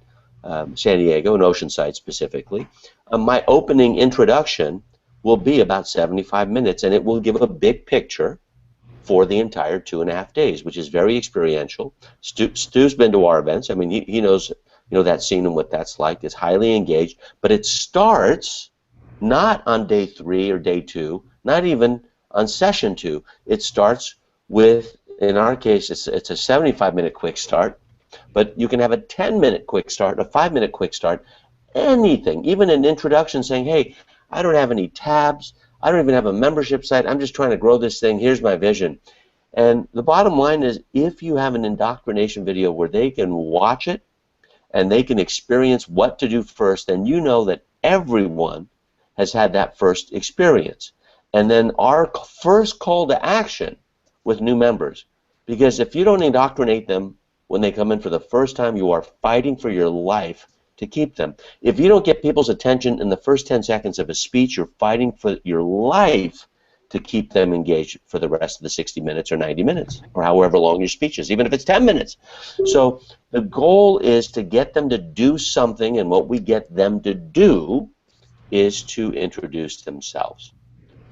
[SPEAKER 2] San Diego, and Oceanside specifically, my opening introduction will be about 75 minutes, and it will give a big picture for the entire 2.5 days, which is very experiential. Stu's been to our events. I mean, he knows that scene and what that's like. It's highly engaged, but it starts not on day 3 or day 2, not even on session 2. It starts with, in our case, it's a 75-minute quick start, but you can have a 10-minute quick start, a 5-minute quick start, anything, even an introduction saying, hey, I don't have any tabs, I don't even have a membership site, I'm just trying to grow this thing, here's my vision. And the bottom line is, if you have an indoctrination video where they can watch it and they can experience what to do first, then you know that everyone has had that first experience. And then our first call to action with new members, Because if you don't indoctrinate them when they come in for the first time, you are fighting for your life to keep them. If you don't get people's attention in the first 10 seconds of a speech, you're fighting for your life to keep them engaged for the rest of the 60 minutes or 90 minutes or however long your speech is, even if it's 10 minutes. So the goal is to get them to do something, and what we get them to do is to introduce themselves.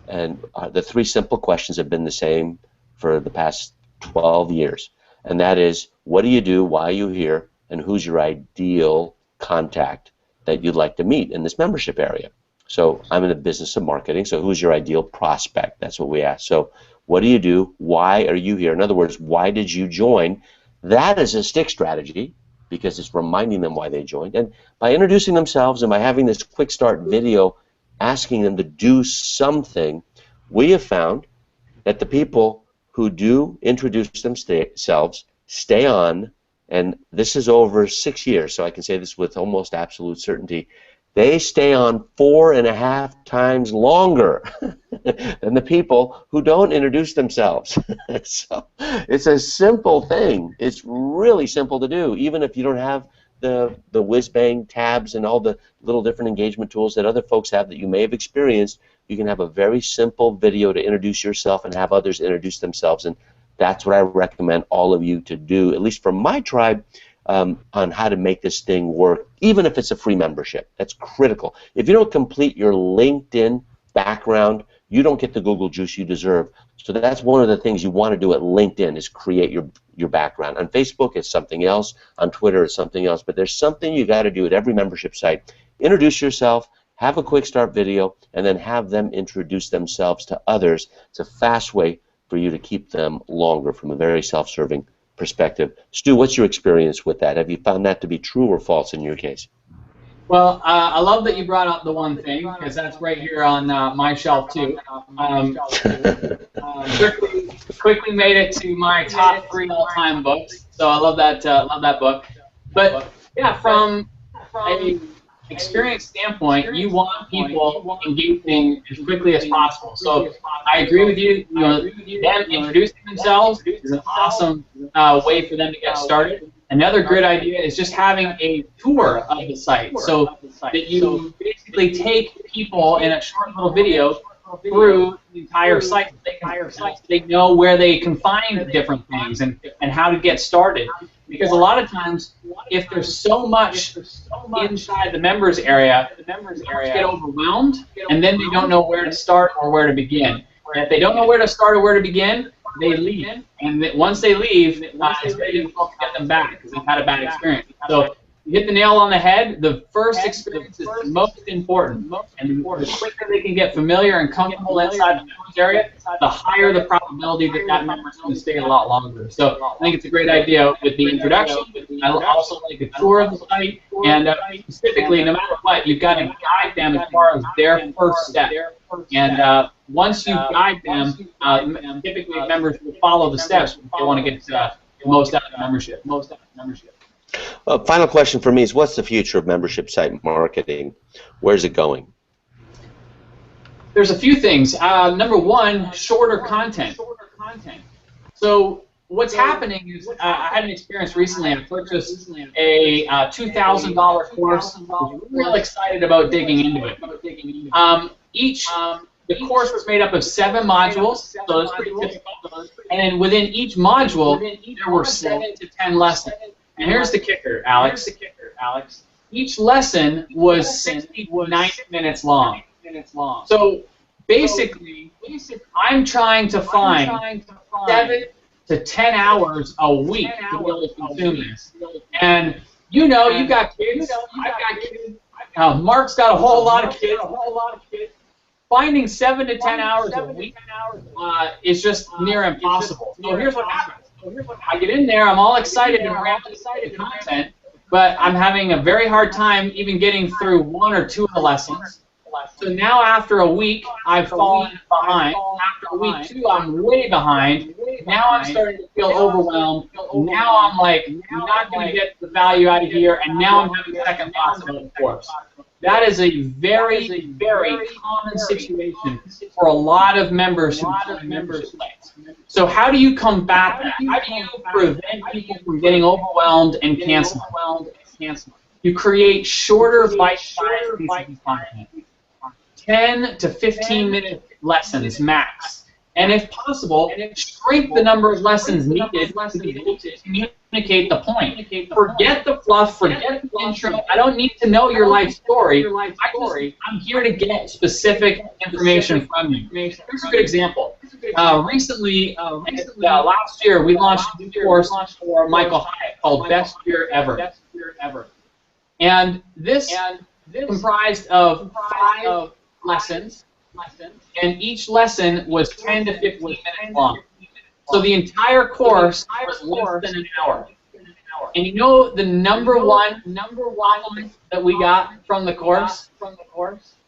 [SPEAKER 2] And the three simple questions have been the same for the past 12 years. And that is, what do you do, why are you here, and who's your ideal contact that you'd like to meet in this membership area? So I'm in the business of marketing, so who's your ideal prospect? That's what we ask. So what do you do? Why are you here? In other words, why did you join? That is a stick strategy, because it's reminding them why they joined. And by introducing themselves and by having this quick start video asking them to do something, we have found that the people who do introduce themselves stay on, and this is over 6 years, so I can say this with almost absolute certainty. They stay on 4.5 times longer than the people who don't introduce themselves. So it's a simple thing. It's really simple to do, even if you don't have the whiz-bang tabs and all the little different engagement tools that other folks have that you may have experienced. You can have a very simple video to introduce yourself and have others introduce themselves, and that's what I recommend all of you to do, at least from my tribe, on how to make this thing work, even if it's a free membership. That's critical. If you don't complete your LinkedIn background, you don't get the Google juice you deserve. So that's one of the things you want to do at LinkedIn, is create your background. On Facebook, it's something else. On Twitter, it's something else. But there's something you got to do at every membership site. Introduce yourself, have a quick start video, and then have them introduce themselves to others. It's a fast way for you to keep them longer from a very self-serving perspective. Stu, what's your experience with that? Have you found that to be true or false in your case?
[SPEAKER 3] Well, I love that you brought up the one thing, because that's right here on my shelf too. Quickly made it to my top 3 all-time books, so I love that book. But yeah, from a experience standpoint, you want people engaging as quickly as possible. So I agree with you. You know, them introducing themselves is an awesome way for them to get started. Another good idea is just having a tour of the site, so that you basically take people in a short little video through the entire site. They know where they can find different things and how to get started. Because a lot of times, if there's so much inside the members area, members get overwhelmed, and then they don't know where to start or where to begin. And if they don't know where to start or where to begin, they leave. And once they leave, it's very difficult to get them back because they've had a bad experience. So you hit the nail on the head. The first experience is the most important. And the quicker they can get familiar and comfortable inside the members area, the higher the probability that that member is going to stay a lot longer. So I think it's a great idea with the introduction. I also like a tour of the site. And specifically, no matter what, you've got to guide them as far as their first step. And once you guide them, typically members will follow the steps if they want to get the most out of the membership.
[SPEAKER 2] Final question for me is, what's the future of membership site marketing? Where's it going?
[SPEAKER 3] There's a few things. Number one, shorter content. So what's happening is, I had an experience recently. I purchased a $2,000 course. I was real excited about digging into it. The course was made up of 7 modules, so that's pretty typical. And then within each module, there were 7 to 10 lessons. And here's the kicker, Alex. Each lesson was 60 to 90 minutes long. So basically, I'm trying to find 7 to 10 hours a week to be able to consume this. And you know, you've got kids. I've got kids. Mark's got a whole lot of kids. Finding 7 to 10 hours a week is just near impossible. So here's what happens. I get in there, I'm all excited and ramped with the content, but I'm having a very hard time even getting through 1 or 2 of the lessons. So now after a week, I've fallen behind. After week 2, I'm way behind. Now I'm starting to feel overwhelmed. Now I'm like, I'm not going to get the value out of here, and now I'm having second thoughts about the course. That is a very, very common situation for a lot of members who join membership sites. So how do you combat that? How do you prevent people from getting overwhelmed and canceling? You create shorter bite-sized pieces of content. 10 to 15-minute lessons max. And if possible, shrink the number of lessons needed to be able to communicate the point. Forget the fluff, forget the intro. I don't need to know your life story. I'm here to get specific information from you. Here's a good example. Recently, last year, we launched a new course for Michael Hyatt called Best Year Ever. And this comprised of 5 lessons, and each lesson was 10 to 15 minutes long. So the entire course was less than an hour. And you know the number one that we got from the course?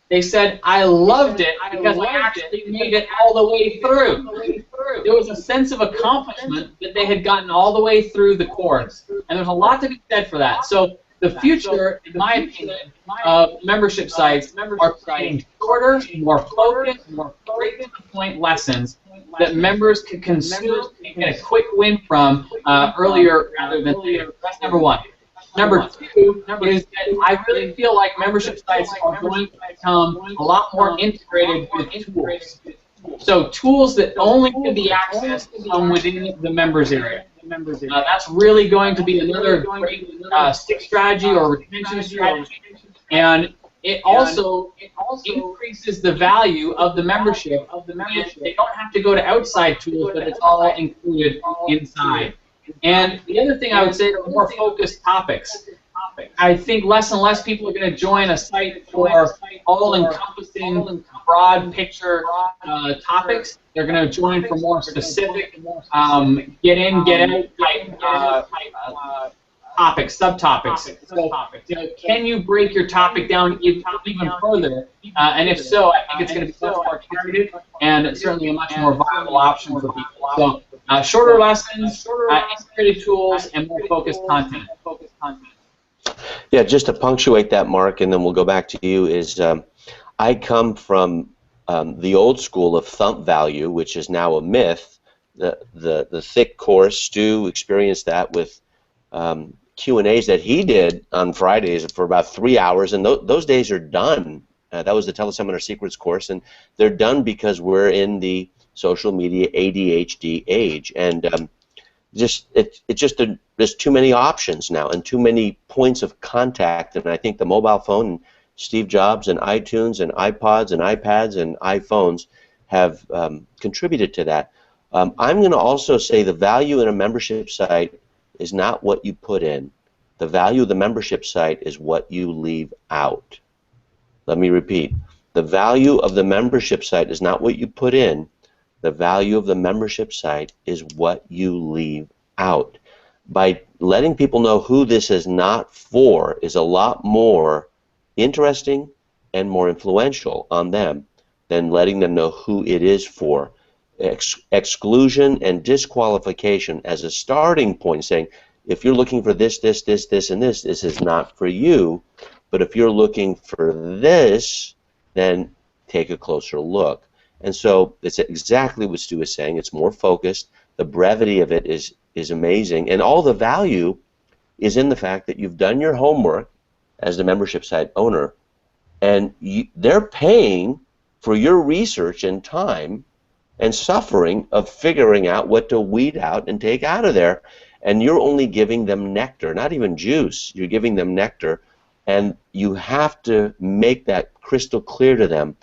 [SPEAKER 3] They said, I loved it because I actually made it all the way through. There was a sense of accomplishment that they had gotten all the way through the course. And there's a lot to be said for that. So the future, in my opinion, of membership sites are creating shorter, more focused, more straight-to-the-point lessons that members can consume and get a quick win from earlier rather than later. That's number one. Number two is that I really feel like membership sites are going to become a lot more integrated with tools. So tools that only can be accessed from within the members area. That's really going to be another great stick strategy or retention strategy, and it also increases the value of the membership. They don't have to go to outside tools, but it's all included inside. And the other thing I would say are more focused topics. I think less and less people are going to join a site for all-encompassing, broad picture topics. They're going to join for more specific, get in, get out type topics, subtopics. So, can you break your topic down even further? And if so, I think it's going to be much more targeted and certainly a much more viable option for people. So, shorter lessons, integrated tools, and more focused content.
[SPEAKER 2] Yeah, just to punctuate that, Mark, and then we'll go back to you, is I come from the old school of thump value, which is now a myth. The thick course, Stu experienced that with Q&As that he did on Fridays for about 3 hours, and those days are done. That was the Teleseminar Secrets course, and they're done because we're in the social media ADHD age, and there's too many options now and too many points of contact, and I think the mobile phone and Steve Jobs and iTunes and iPods and iPads and iPhones have contributed to that. I'm going to also say the value in a membership site is not what you put in. The value of the membership site is what you leave out. Let me repeat. The value of the membership site is not what you put in. The value of the membership site is what you leave out. By letting people know who this is not for is a lot more interesting and more influential on them than letting them know who it is for. Exclusion and disqualification as a starting point, saying, if you're looking for this, and this is not for you, but if you're looking for this, then take a closer look. And so it's exactly what Stu is saying. It's more focused. The brevity of it is amazing. And all the value is in the fact that you've done your homework as the membership site owner, and they're paying for your research and time and suffering of figuring out what to weed out and take out of there. And you're only giving them nectar, not even juice. You're giving them nectar. And you have to make that crystal clear to them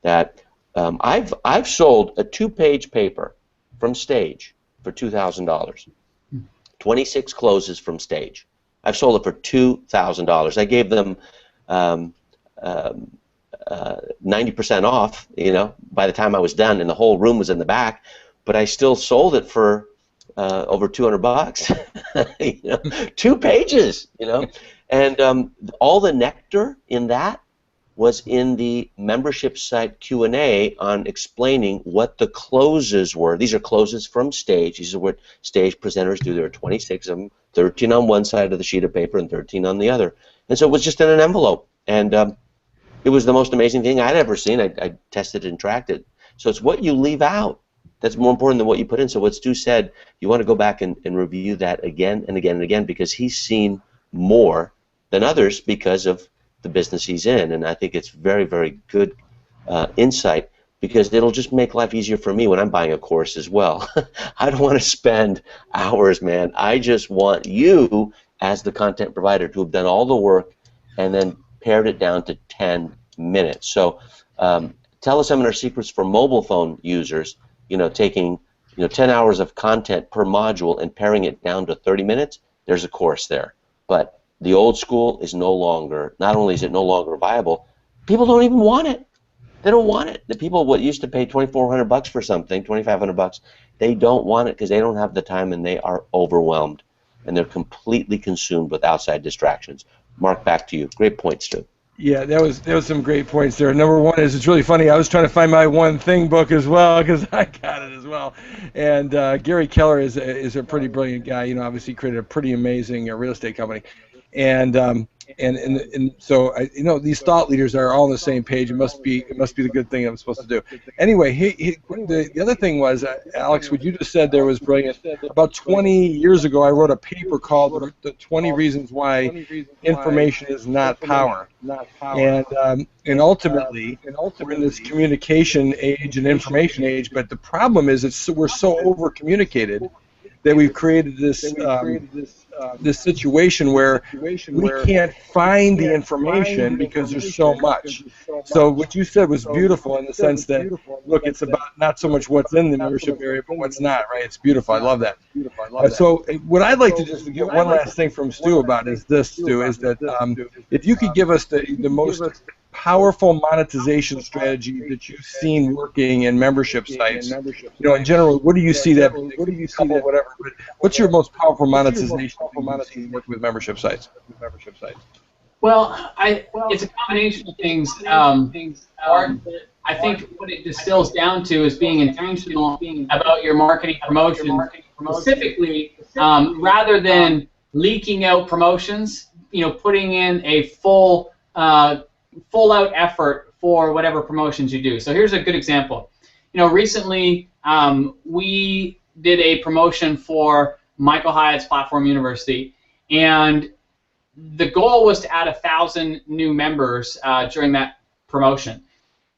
[SPEAKER 2] that I've sold a 2-page paper from Stage for $2,000. 26 closes from Stage. I've sold it for $2,000. I gave them 90% off, by the time I was done, and the whole room was in the back, but I still sold it for over $200. 2 pages, and all the nectar in that was in the membership site Q&A on explaining what the closes were. These are closes from Stage. These are what Stage presenters do. There are 26 of them, 13 on one side of the sheet of paper and 13 on the other. And so it was just in an envelope. And it was the most amazing thing I'd ever seen. I tested and tracked it. So it's what you leave out that's more important than what you put in. So what Stu said, you want to go back and review that again and again and again, because he's seen more than others because of the business he's in. And I think it's very, very good insight, because it'll just make life easier for me when I'm buying a course as well. I don't want to spend hours, man. I just want you as the content provider to have done all the work and then pared it down to 10 minutes. So teleseminar secrets for mobile phone users, taking 10 hours of content per module and paring it down to 30 minutes, there's a course there. But the old school is no longer, not only is it no longer viable, people don't even want it. They don't want it. The people what used to pay $2,400 for something, $2,500, they don't want it because they don't have the time and they are overwhelmed and they're completely consumed with outside distractions. Mark, back to you. Great points, Stu.
[SPEAKER 1] Yeah, that was some great points there. Number one is, it's really funny. I was trying to find my One Thing book as well, because I got it as well. And Gary Keller is a pretty brilliant guy. Obviously created a pretty amazing real estate company. And so these thought leaders are all on the same page. It must be the good thing I'm supposed to do. Anyway, the other thing was, Alex, what you just said there was brilliant. About 20 years ago, I wrote a paper called "The 20 Reasons Why Information Is Not Power." And ultimately, we're in this communication age and information age. But the problem is, we're so over communicated that we've created this situation where we can't find the information because there's so much. So what you said was beautiful, in the sense that, look, it's about not so much what's in the membership area, but what's not, right? It's beautiful. I love that. So what I'd like to just get one last thing from Stu about is this, Stu, is that if you could give us the most powerful monetization strategy that you've seen working in membership sites. In general, what do you see that? Whatever. But what's your most powerful monetization working with membership sites?
[SPEAKER 3] Well, it's a combination of things. I think what it distills down to is being intentional about your marketing promotion, specifically, rather than leaking out promotions. Putting in a full out effort for whatever promotions you do. So here's a good example. Recently we did a promotion for Michael Hyatt's Platform University, and the goal was to add 1,000 new members during that promotion.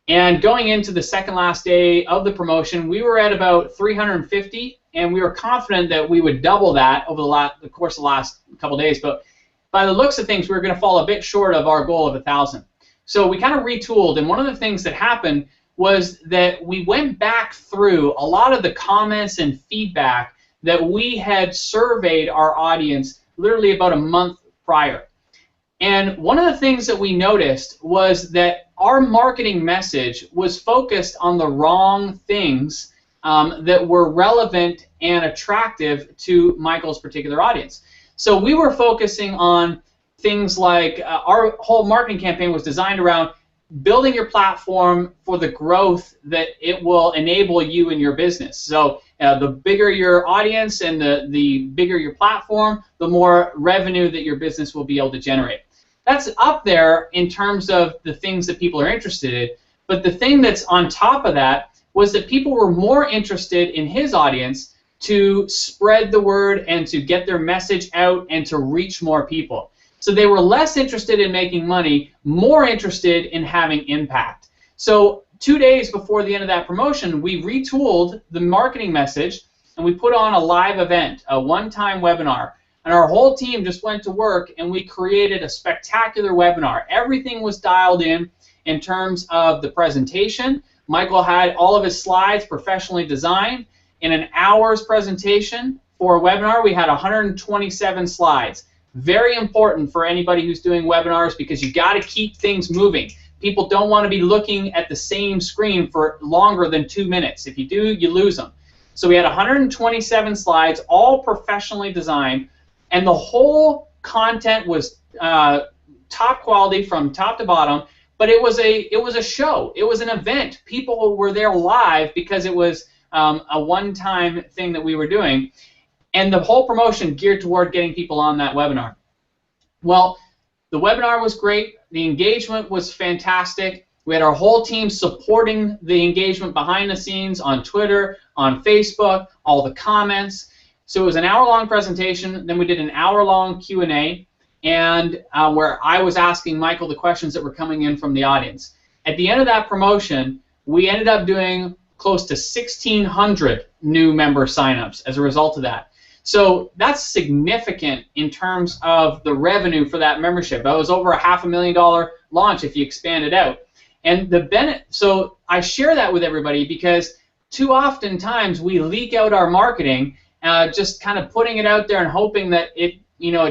[SPEAKER 3] And going into the second last day of the promotion, we were at about 350, and we were confident that we would double that over the course of the last couple of days. But by the looks of things, we were going to fall a bit short of our goal of 1,000. So we kind of retooled, and one of the things that happened was that we went back through a lot of the comments and feedback that we had surveyed our audience literally about a month prior. And one of the things that we noticed was that our marketing message was focused on the wrong things that were relevant and attractive to Michael's particular audience. So we were focusing on things like our whole marketing campaign was designed around building your platform for the growth that it will enable you in your business. So the bigger your audience and the bigger your platform, the more revenue that your business will be able to generate. That's up there in terms of the things that people are interested in. But the thing that's on top of that was that people were more interested in his audience to spread the word and to get their message out and to reach more people. So they were less interested in making money, more interested in having impact. So 2 days before the end of that promotion, we retooled the marketing message, and we put on a live event, a one-time webinar. And our whole team just went to work, and we created a spectacular webinar. Everything was dialed in terms of the presentation. Michael had all of his slides professionally designed. In an hour's presentation for a webinar, we had 127 slides. Very important for anybody who's doing webinars, because you got to keep things moving. People don't want to be looking at the same screen for longer than 2 minutes. If you do, you lose them. So we had 127 slides, all professionally designed, and the whole content was top quality from top to bottom. But it was a show. It was an event. People were there live because it was a one-time thing that we were doing. And the whole promotion geared toward getting people on that webinar. Well, the webinar was great. The engagement was fantastic. We had our whole team supporting the engagement behind the scenes on Twitter, on Facebook, all the comments. So it was an hour-long presentation. Then we did an hour-long Q&A, and where I was asking Michael the questions that were coming in from the audience. At the end of that promotion, we ended up doing close to 1,600 new member signups as a result of that. So that's significant in terms of the revenue for that membership. That was over a $500,000 launch if you expand it out. And so I share that with everybody because too often times we leak out our marketing, just kind of putting it out there and hoping that it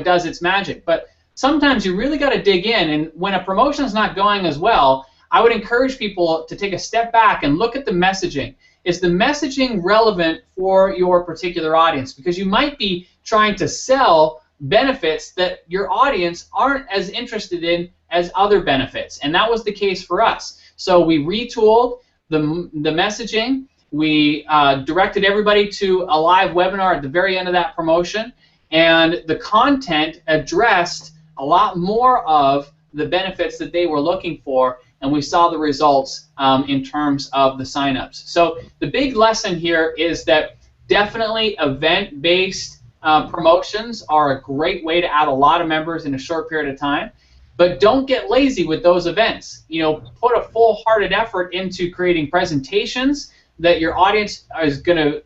[SPEAKER 3] does its magic. But sometimes you really got to dig in, and when a promotion is not going as well, I would encourage people to take a step back and look at the messaging. Is the messaging relevant for your particular audience? Because you might be trying to sell benefits that your audience aren't as interested in as other benefits, and that was the case for us. So we retooled the messaging. We directed everybody to a live webinar at the very end of that promotion, and the content addressed a lot more of the benefits that they were looking for, and we saw the results in terms of the signups. So the big lesson here is that definitely event-based promotions are a great way to add a lot of members in a short period of time, but don't get lazy with those events. Put a full-hearted effort into creating presentations that your audience is going to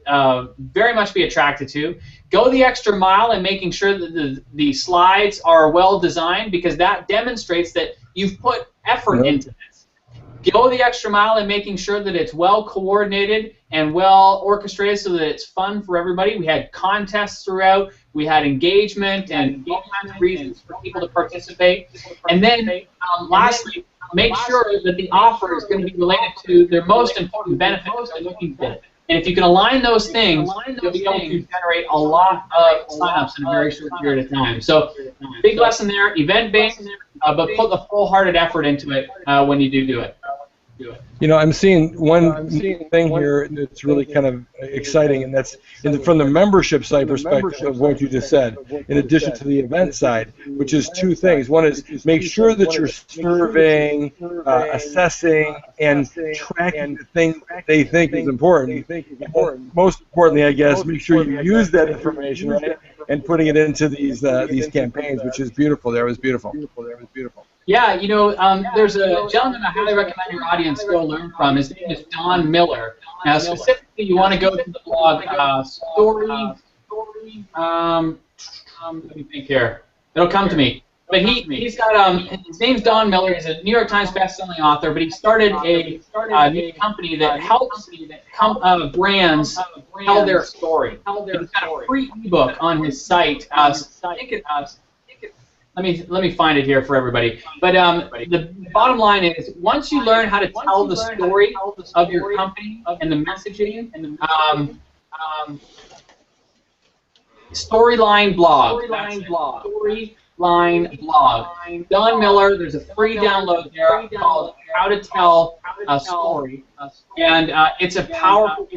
[SPEAKER 3] very much be attracted to. Go the extra mile in making sure that the slides are well designed, because that demonstrates that you've put effort into this. Go the extra mile in making sure that it's well coordinated and well orchestrated so that it's fun for everybody. We had contests throughout. We had engagement and all kinds of reasons for people to participate. And then lastly, make sure that the offer is going to be related to their most important benefits they're looking for. And if you can align those things, you'll be able to generate a lot of signups in a very short period of time. So big lesson there, event-based, but put the full-hearted effort into it when you do it.
[SPEAKER 1] I'm seeing one thing here that's really kind of exciting, and that's from the membership side perspective of what you just said, in addition to the event side, which is two things. One is make sure that you're surveying, assessing, and tracking the things they think is important. Most importantly, I guess, make sure you use that information, right, and putting it into these campaigns, which is beautiful. That was beautiful.
[SPEAKER 3] Yeah, there's a gentleman I highly recommend your audience go learn from. His name is Don Miller. Now, specifically, you want to go to the blog let me think here. It'll come to me. But he's got his name's Don Miller. He's a New York Times best-selling author. But he started a new company that helps brands tell their story. He's got a free ebook on his site. Let me find it here for everybody. But the bottom line is, once you learn how to tell the story of your company and the messaging, Storyline blog. Storyline blog. Don Miller. There's a free download there called How to Tell a Story, and it's a powerful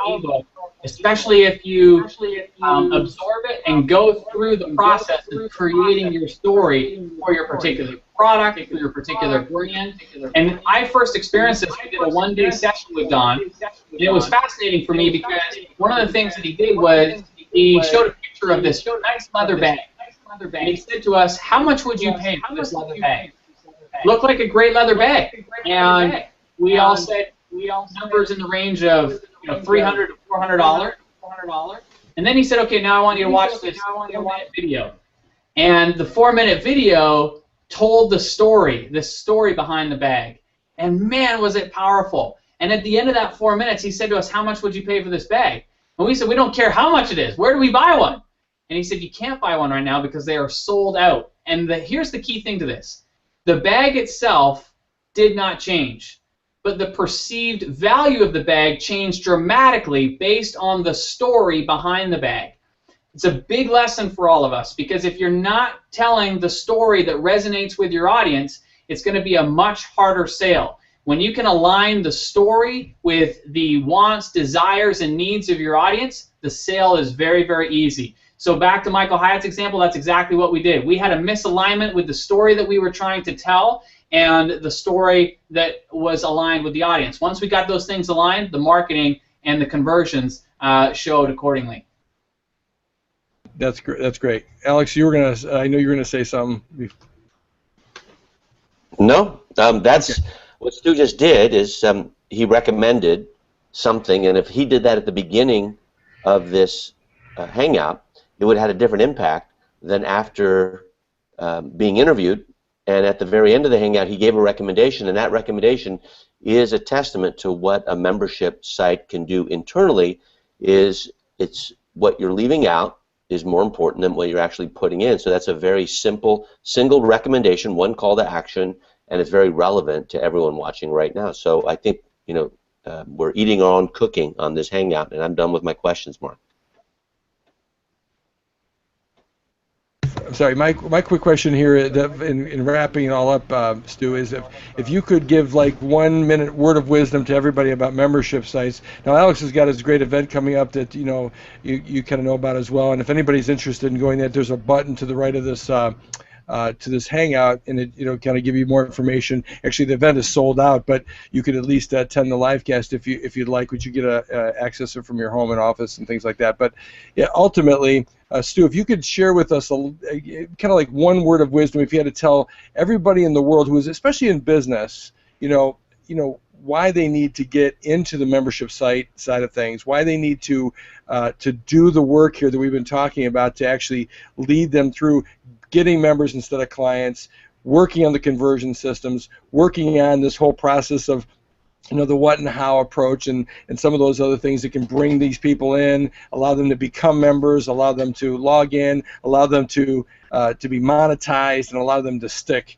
[SPEAKER 3] ebook, especially if you absorb it and go through the process of creating your story for your particular product, for your particular brand. And I first experienced this. We did a one-day session with Don, and it was fascinating for me because one of the things that he did was he showed a picture of this nice leather bag. And he said to us, "How much would you pay for this leather bag?" Looked like a great leather bag, and we all said numbers in the range of $300 to $400. And then he said, "Okay, now I want you to watch this 4-minute video." And the 4-minute video told the story behind the bag, and man, was it powerful. And at the end of that 4 minutes, he said to us, "How much would you pay for this bag?" And we said, "We don't care how much it is. Where do we buy one?" And he said, "You can't buy one right now because they are sold out." And here's the key thing to this. The bag itself did not change, but the perceived value of the bag changed dramatically based on the story behind the bag. It's a big lesson for all of us, because if you're not telling the story that resonates with your audience, it's going to be a much harder sale. When you can align the story with the wants, desires, and needs of your audience, the sale is very, very easy. So back to Michael Hyatt's example, that's exactly what we did. We had a misalignment with the story that we were trying to tell and the story that was aligned with the audience. Once we got those things aligned, the marketing and the conversions showed accordingly.
[SPEAKER 1] That's great. That's great. Alex, you were gonna. I know you were gonna say something.
[SPEAKER 2] No, that's
[SPEAKER 1] Okay.
[SPEAKER 2] what Stu just did. Is he recommended something, and if he did that at the beginning of this hangout, it would have had a different impact than after being interviewed. And at the very end of the hangout, he gave a recommendation, and that recommendation is a testament to what a membership site can do internally. It's what you're leaving out is more important than what you're actually putting in. So that's a very simple, single recommendation, one call to action, and it's very relevant to everyone watching right now. So I think, you know, we're eating our own cooking on this hangout, and I'm done with my questions, Mark.
[SPEAKER 1] I'm sorry. My quick question here, in wrapping it all up, Stu, is if you could give like 1 minute word of wisdom to everybody about membership sites. Now, Alex has got his great event coming up that you kind of know about as well. And if anybody's interested in going there, there's a button to the right of this. To this hangout, and it kind of give you more information. Actually, the event is sold out, but you could at least attend the live cast if you'd like, which you get access it from your home and office and things like that. But yeah, ultimately, Stu, if you could share with us kind of like one word of wisdom, if you had to tell everybody in the world who is, especially in business, why they need to get into the membership side of things, why they need to do the work here that we've been talking about to actually lead them through getting members instead of clients, working on the conversion systems, working on this whole process of the what and how approach and some of those other things that can bring these people in, allow them to become members, allow them to log in, allow them to be monetized, and allow them to stick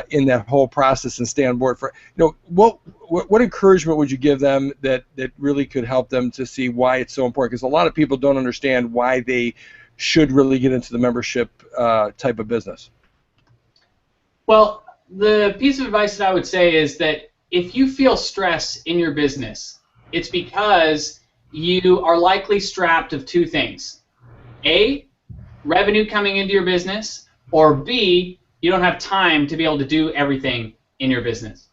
[SPEAKER 1] in that whole process and stay on board for. What encouragement would you give them that really could help them to see why it's so important? Because a lot of people don't understand why they should really get into the membership type of business.
[SPEAKER 3] Well, the piece of advice that I would say is that if you feel stress in your business, it's because you are likely strapped of two things. A, revenue coming into your business, or B, you don't have time to be able to do everything in your business.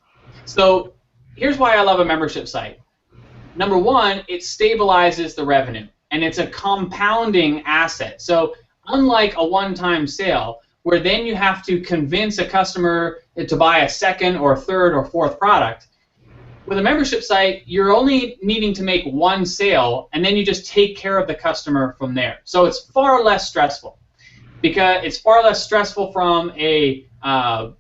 [SPEAKER 3] So here's why I love a membership site. Number one, it stabilizes the revenue, and it's a compounding asset. So unlike a one-time sale, where then you have to convince a customer to buy a second or third or fourth product, with a membership site, you're only needing to make one sale, and then you just take care of the customer from there. So it's far less stressful, because it's far less stressful from a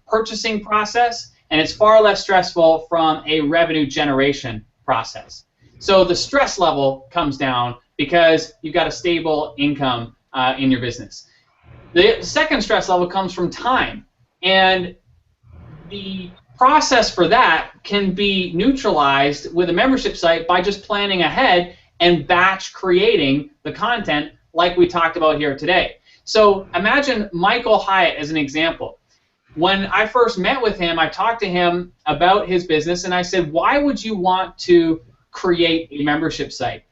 [SPEAKER 3] purchasing process, and it's far less stressful from a revenue generation process. So the stress level comes down because you've got a stable income in your business. The second stress level comes from time, and the process for that can be neutralized with a membership site by just planning ahead and batch creating the content like we talked about here today. So imagine Michael Hyatt as an example. When I first met with him, I talked to him about his business, and I said, why would you want to create a membership site?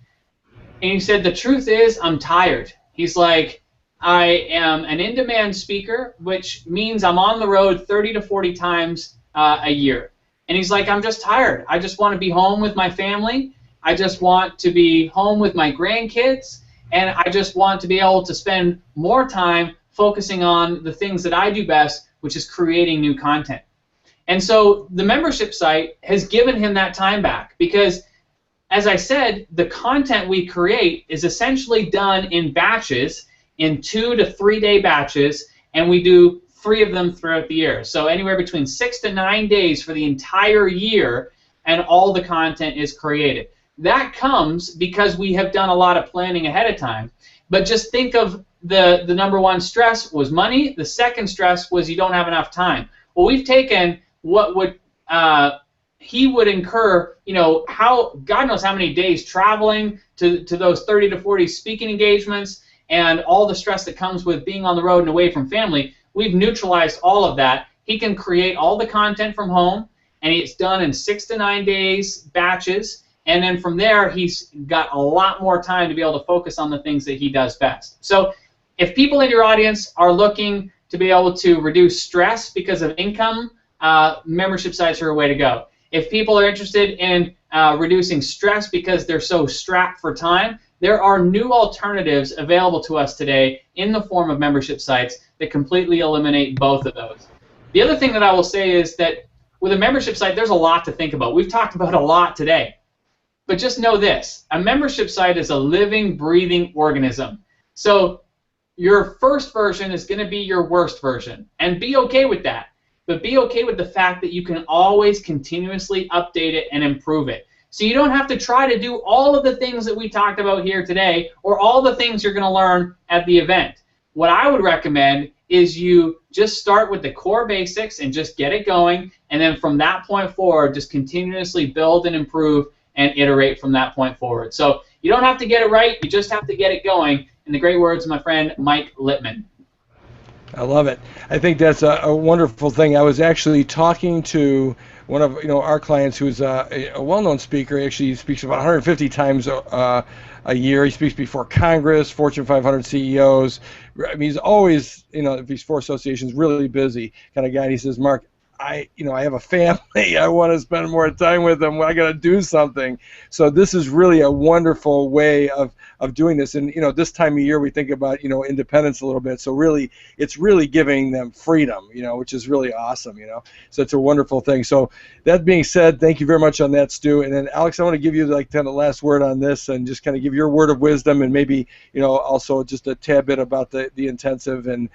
[SPEAKER 3] And he said, the truth is, I'm tired. He's like, I am an in-demand speaker, which means I'm on the road 30 to 40 times a year. And he's like, I'm just tired. I just want to be home with my family. I just want to be home with my grandkids. And I just want to be able to spend more time focusing on the things that I do best, which is creating new content. And so the membership site has given him that time back because, as I said, the content we create is essentially done in batches, in 2 to 3 day batches, and we do 3 of them throughout the year. So anywhere between 6 to 9 days for the entire year, and all the content is created. That comes because we have done a lot of planning ahead of time. But just think of the number one stress was money. The second stress was you don't have enough time. Well, we've taken what would he would incur, how God knows how many days traveling to those 30 to 40 speaking engagements and all the stress that comes with being on the road and away from family. We've neutralized all of that. He can create all the content from home, and it's done in 6 to 9 days batches. And then from there, he's got a lot more time to be able to focus on the things that he does best. So If people in your audience are looking to be able to reduce stress because of income, membership sites are a way to go. If people are interested in reducing stress because they're so strapped for time, there are new alternatives available to us today in the form of membership sites that completely eliminate both of those. The other thing that I will say is that with a membership site, there's a lot to think about. We've talked about a lot today. But just know this, a membership site is a living, breathing organism. So your first version is going to be your worst version, and be okay with that. But be okay with the fact that you can always continuously update it and improve it. So you don't have to try to do all of the things that we talked about here today or all the things you're going to learn at the event. What I would recommend is you just start with the core basics and just get it going, and then from that point forward, just continuously build and improve and iterate from that point forward. So you don't have to get it right, you just have to get it going, in the great words of my friend Mike Littman.
[SPEAKER 1] I love it. I think that's a wonderful thing. I was actually talking to one of our clients who's a well-known speaker. Actually, he speaks about 150 times a year. He speaks before Congress, Fortune 500 CEOs. I mean, he's always, these four associations, really busy kind of guy. And he says, Mark, I have a family. I want to spend more time with them. I got to do something. So this is really a wonderful way of doing this. And this time of year we think about independence a little bit. So really, it's really giving them freedom. Which is really awesome. So it's a wonderful thing. So that being said, thank you very much on that, Stu. And then Alex, I want to give you kind of last word on this, and just kind of give your word of wisdom, and maybe also just a tad bit about the intensive and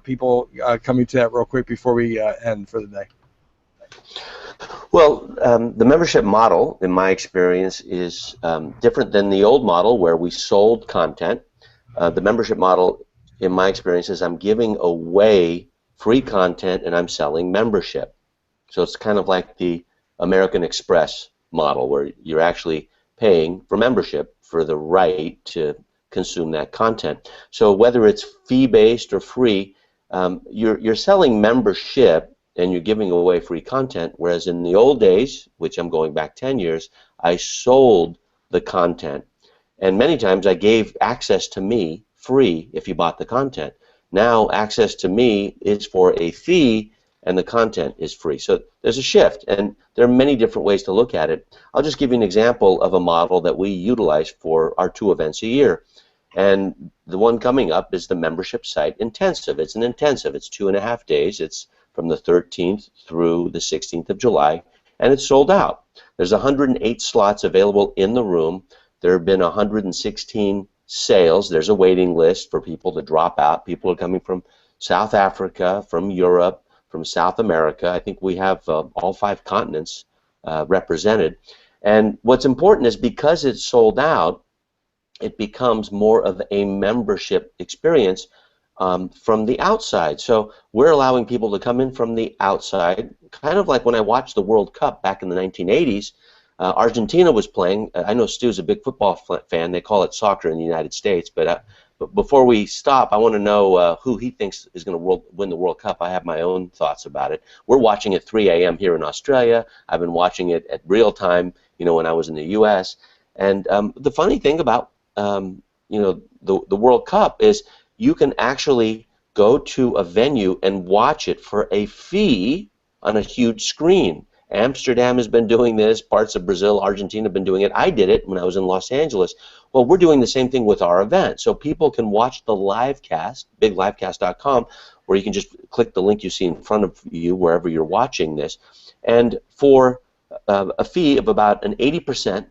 [SPEAKER 1] people coming to that real quick before we end for the day.
[SPEAKER 2] Well, the membership model, in my experience, is different than the old model where we sold content. The membership model, in my experience, is I'm giving away free content and I'm selling membership. So it's kind of like the American Express model, where you're actually paying for membership for the right to consume that content. So whether it's fee-based or free, you're selling membership and you're giving away free content, whereas in the old days, which I'm going back 10 years, I sold the content. And many times I gave access to me free if you bought the content. Now access to me is for a fee and the content is free. So there's a shift, and there are many different ways to look at it. I'll just give you an example of a model that we utilize for our 2 events a year. And the one coming up is the membership site intensive. It's an intensive. It's 2.5 days. It's from the 13th through the 16th of July, and it's sold out. There's 108 slots available in the room. There have been 116 sales. There's a waiting list for people to drop out. People are coming from South Africa, from Europe, from South America. I think we have all 5 continents represented. And what's important is because it's sold out, it becomes more of a membership experience from the outside. So we're allowing people to come in from the outside, kind of like when I watched the World Cup back in the 1980s. Argentina was playing. I know Stu's a big football fan. They call it soccer in the United States. But before we stop, I want to know who he thinks is going to win the World Cup. I have my own thoughts about it. We're watching at 3 a.m. here in Australia. I've been watching it at real time, when I was in the U.S. And the funny thing about the World Cup is you can actually go to a venue and watch it for a fee on a huge screen. Amsterdam has been doing this, parts of Brazil, Argentina have been doing it. I did it when I was in Los Angeles. Well, we're doing the same thing with our event. So people can watch the live cast, biglivecast.com, where you can just click the link you see in front of you wherever you're watching this. And for a fee of about an 80%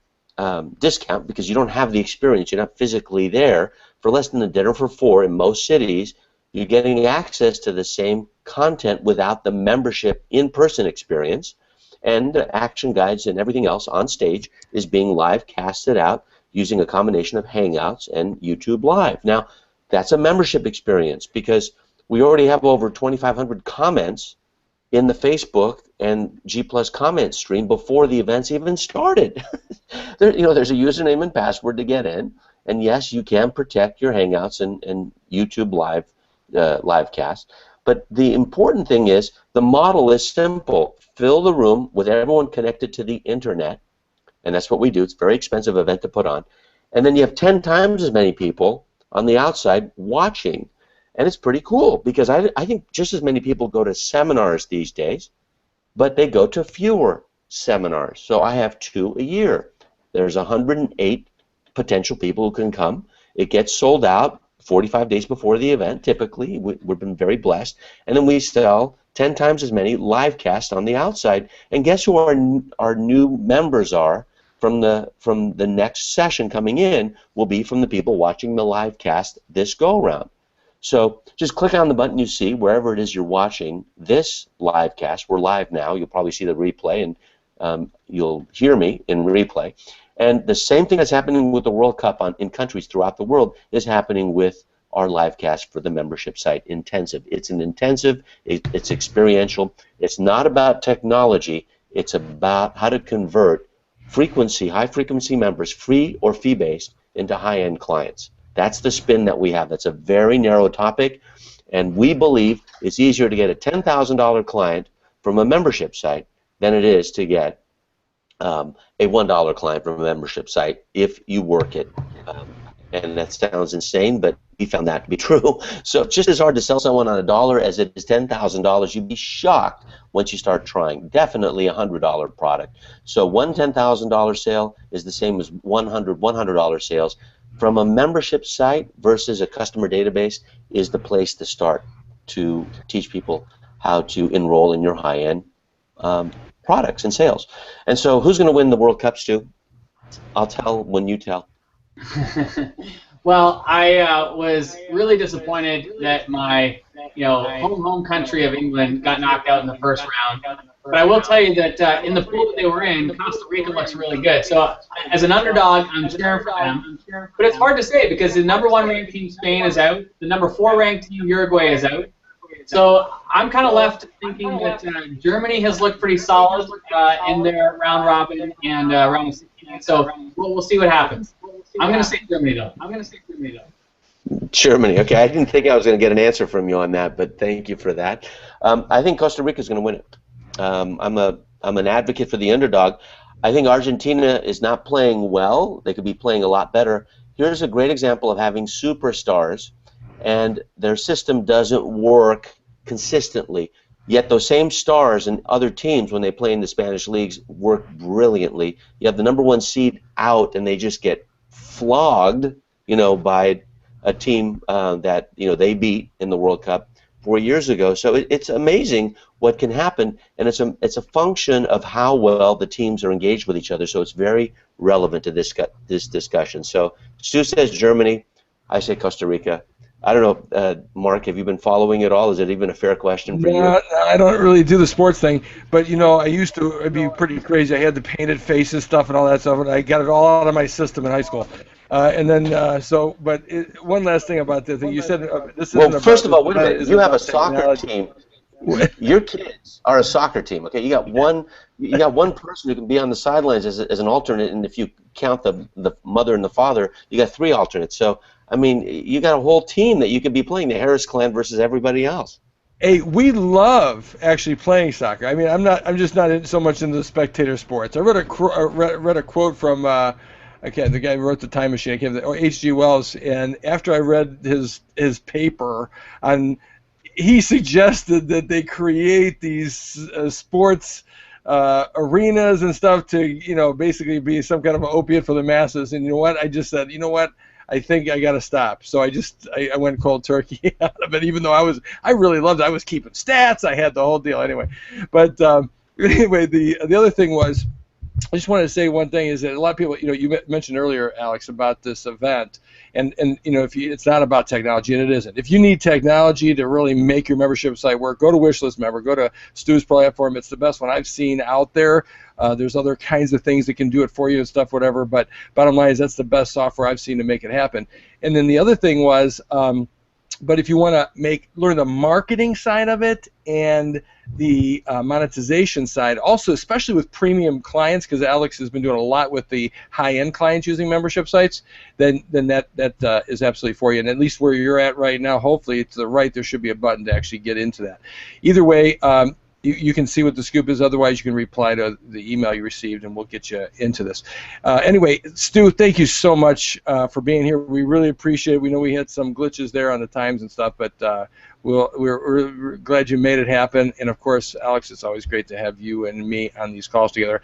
[SPEAKER 2] discount, because you don't have the experience, you're not physically there, for less than a dinner for 4 in most cities, you're getting access to the same content without the membership in-person experience, and the action guides and everything else on stage is being live casted out using a combination of Hangouts and YouTube Live. Now, that's a membership experience because we already have over 2,500 comments in the Facebook and G+ comment stream before the events even started. There's a username and password to get in, and yes, you can protect your Hangouts and YouTube live cast. But the important thing is the model is simple. Fill the room with everyone connected to the internet, and that's what we do. It's a very expensive event to put on. And then you have 10 times as many people on the outside watching. And it's pretty cool because I think just as many people go to seminars these days, but they go to fewer seminars. So I have 2 a year. There's 108 potential people who can come. It gets sold out 45 days before the event, typically. We've been very blessed. And then we sell 10 times as many live casts on the outside. And guess who our new members are from the next session coming in will be from the people watching the live cast this go-around. So just click on the button you see wherever it is you're watching this live cast. We're live now. You'll probably see the replay, and you'll hear me in replay. And the same thing that's happening with the World Cup in countries throughout the world is happening with our live cast for the membership site, Intensive. It's an intensive, it's experiential. It's not about technology. It's about how to convert high-frequency members, free or fee-based, into high-end clients. That's the spin that we have. That's a very narrow topic, and we believe it's easier to get a $10,000 client from a membership site than it is to get a $1 client from a membership site if you work it. And that sounds insane, but we found that to be true. So it's just as hard to sell someone on $1 as it is $10,000. You'd be shocked once you start trying. Definitely a $100 product. So one $10,000 sale is the same as $100 sales. From a membership site versus a customer database is the place to start to teach people how to enroll in your high-end products and sales. And so who's going to win the World Cup, Stu? I'll tell when you tell.
[SPEAKER 3] Well, I was really disappointed that my home country of England got knocked out in the first round. But I will tell you that in the pool that they were in, Costa Rica looks really good. So as an underdog, I'm cheering for them. But it's hard to say because the #1 ranked team, Spain, is out. The #4 ranked team, Uruguay, is out. So I'm kind of left thinking that Germany has looked pretty solid in their round robin and round of 16. So we'll see what happens. I'm going to say Germany, though.
[SPEAKER 2] Germany. Okay, I didn't think I was going to get an answer from you on that, but thank you for that. I think Costa Rica is going to win it. I'm an advocate for the underdog. I think Argentina is not playing well. They could be playing a lot better. Here's a great example of having superstars, and their system doesn't work consistently. Yet those same stars and other teams, when they play in the Spanish leagues, work brilliantly. You have the #1 seed out, and they just get flogged, by a team that they beat in the World Cup 4 years ago. So it's amazing what can happen, and it's a function of how well the teams are engaged with each other. So it's very relevant to this discussion. So Stu says Germany, I say Costa Rica. I don't know, Mark, have you been following it all? Is it even a fair question for you?
[SPEAKER 1] No, I don't really do the sports thing, but I used to. It'd be pretty crazy. I had the painted faces stuff and all that stuff, and I got it all out of my system in high school. And then, one last thing about this. You said this is.
[SPEAKER 2] Well, first of all, wait a minute. You have a soccer team. Your kids are a soccer team. Okay, you got one person who can be on the sidelines as an alternate, and if you count the mother and the father, you got 3 alternates. So I mean, you got a whole team that you could be playing, the Harris clan versus everybody else.
[SPEAKER 1] Hey, we love actually playing soccer. I mean, I'm just not so much into the spectator sports. I read a quote from the guy who wrote The Time Machine. I can't remember, H.G. Wells, and after I read his paper he suggested that they create these sports arenas and stuff to basically be some kind of an opiate for the masses. And you know what? I just said, I think I got to stop. So I went cold turkey out of it, even though I really loved it. I was keeping stats. I had the whole deal anyway. But anyway, the other thing was, I just wanted to say one thing is that a lot of people, you mentioned earlier, Alex, about this event, and it's not about technology, and it isn't. If you need technology to really make your membership site work, go to Wishlist Member, go to Stu's platform. It's the best one I've seen out there. There's other kinds of things that can do it for you and stuff, whatever, but bottom line is that's the best software I've seen to make it happen. And then the other thing was, but if you want to learn the marketing side of it and the monetization side, also especially with premium clients, because Alex has been doing a lot with the high-end clients using membership sites, then that is absolutely for you. And at least where you're at right now, hopefully to the right, there should be a button to actually get into that. Either way, you can see what the scoop is. Otherwise, you can reply to the email you received, and we'll get you into this. Anyway, Stu, thank you so much for being here. We really appreciate it. We know we had some glitches there on the times and stuff, but we're glad you made it happen. And, of course, Alex, it's always great to have you and me on these calls together.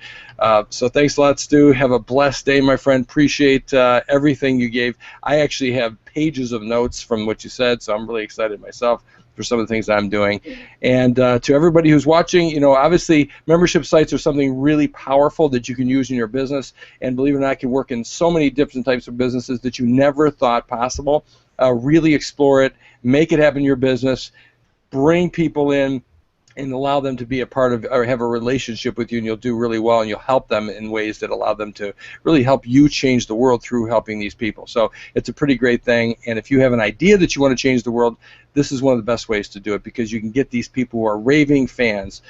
[SPEAKER 1] So thanks a lot, Stu. Have a blessed day, my friend. Appreciate everything you gave. I actually have pages of notes from what you said, so I'm really excited myself for some of the things I'm doing. And to everybody who's watching, you know, obviously membership sites are something really powerful that you can use in your business, and believe it or not, can work in so many different types of businesses that you never thought possible. Really explore it, make it happen in your business, bring people in, and allow them to be a part of or have a relationship with you, and you'll do really well, and you'll help them in ways that allow them to really help you change the world through helping these people. So it's a pretty great thing, and if you have an idea that you want to change the world, this is one of the best ways to do it, because you can get these people who are raving fans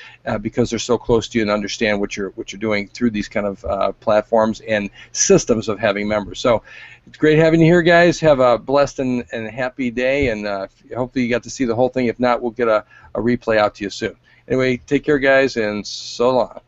[SPEAKER 1] because they're so close to you and understand what you're doing through these kind of platforms and systems of having members. So it's great having you here, guys. Have a blessed and happy day, and hopefully you got to see the whole thing. If not, we'll get a replay out to you soon. Anyway, take care, guys, and so long.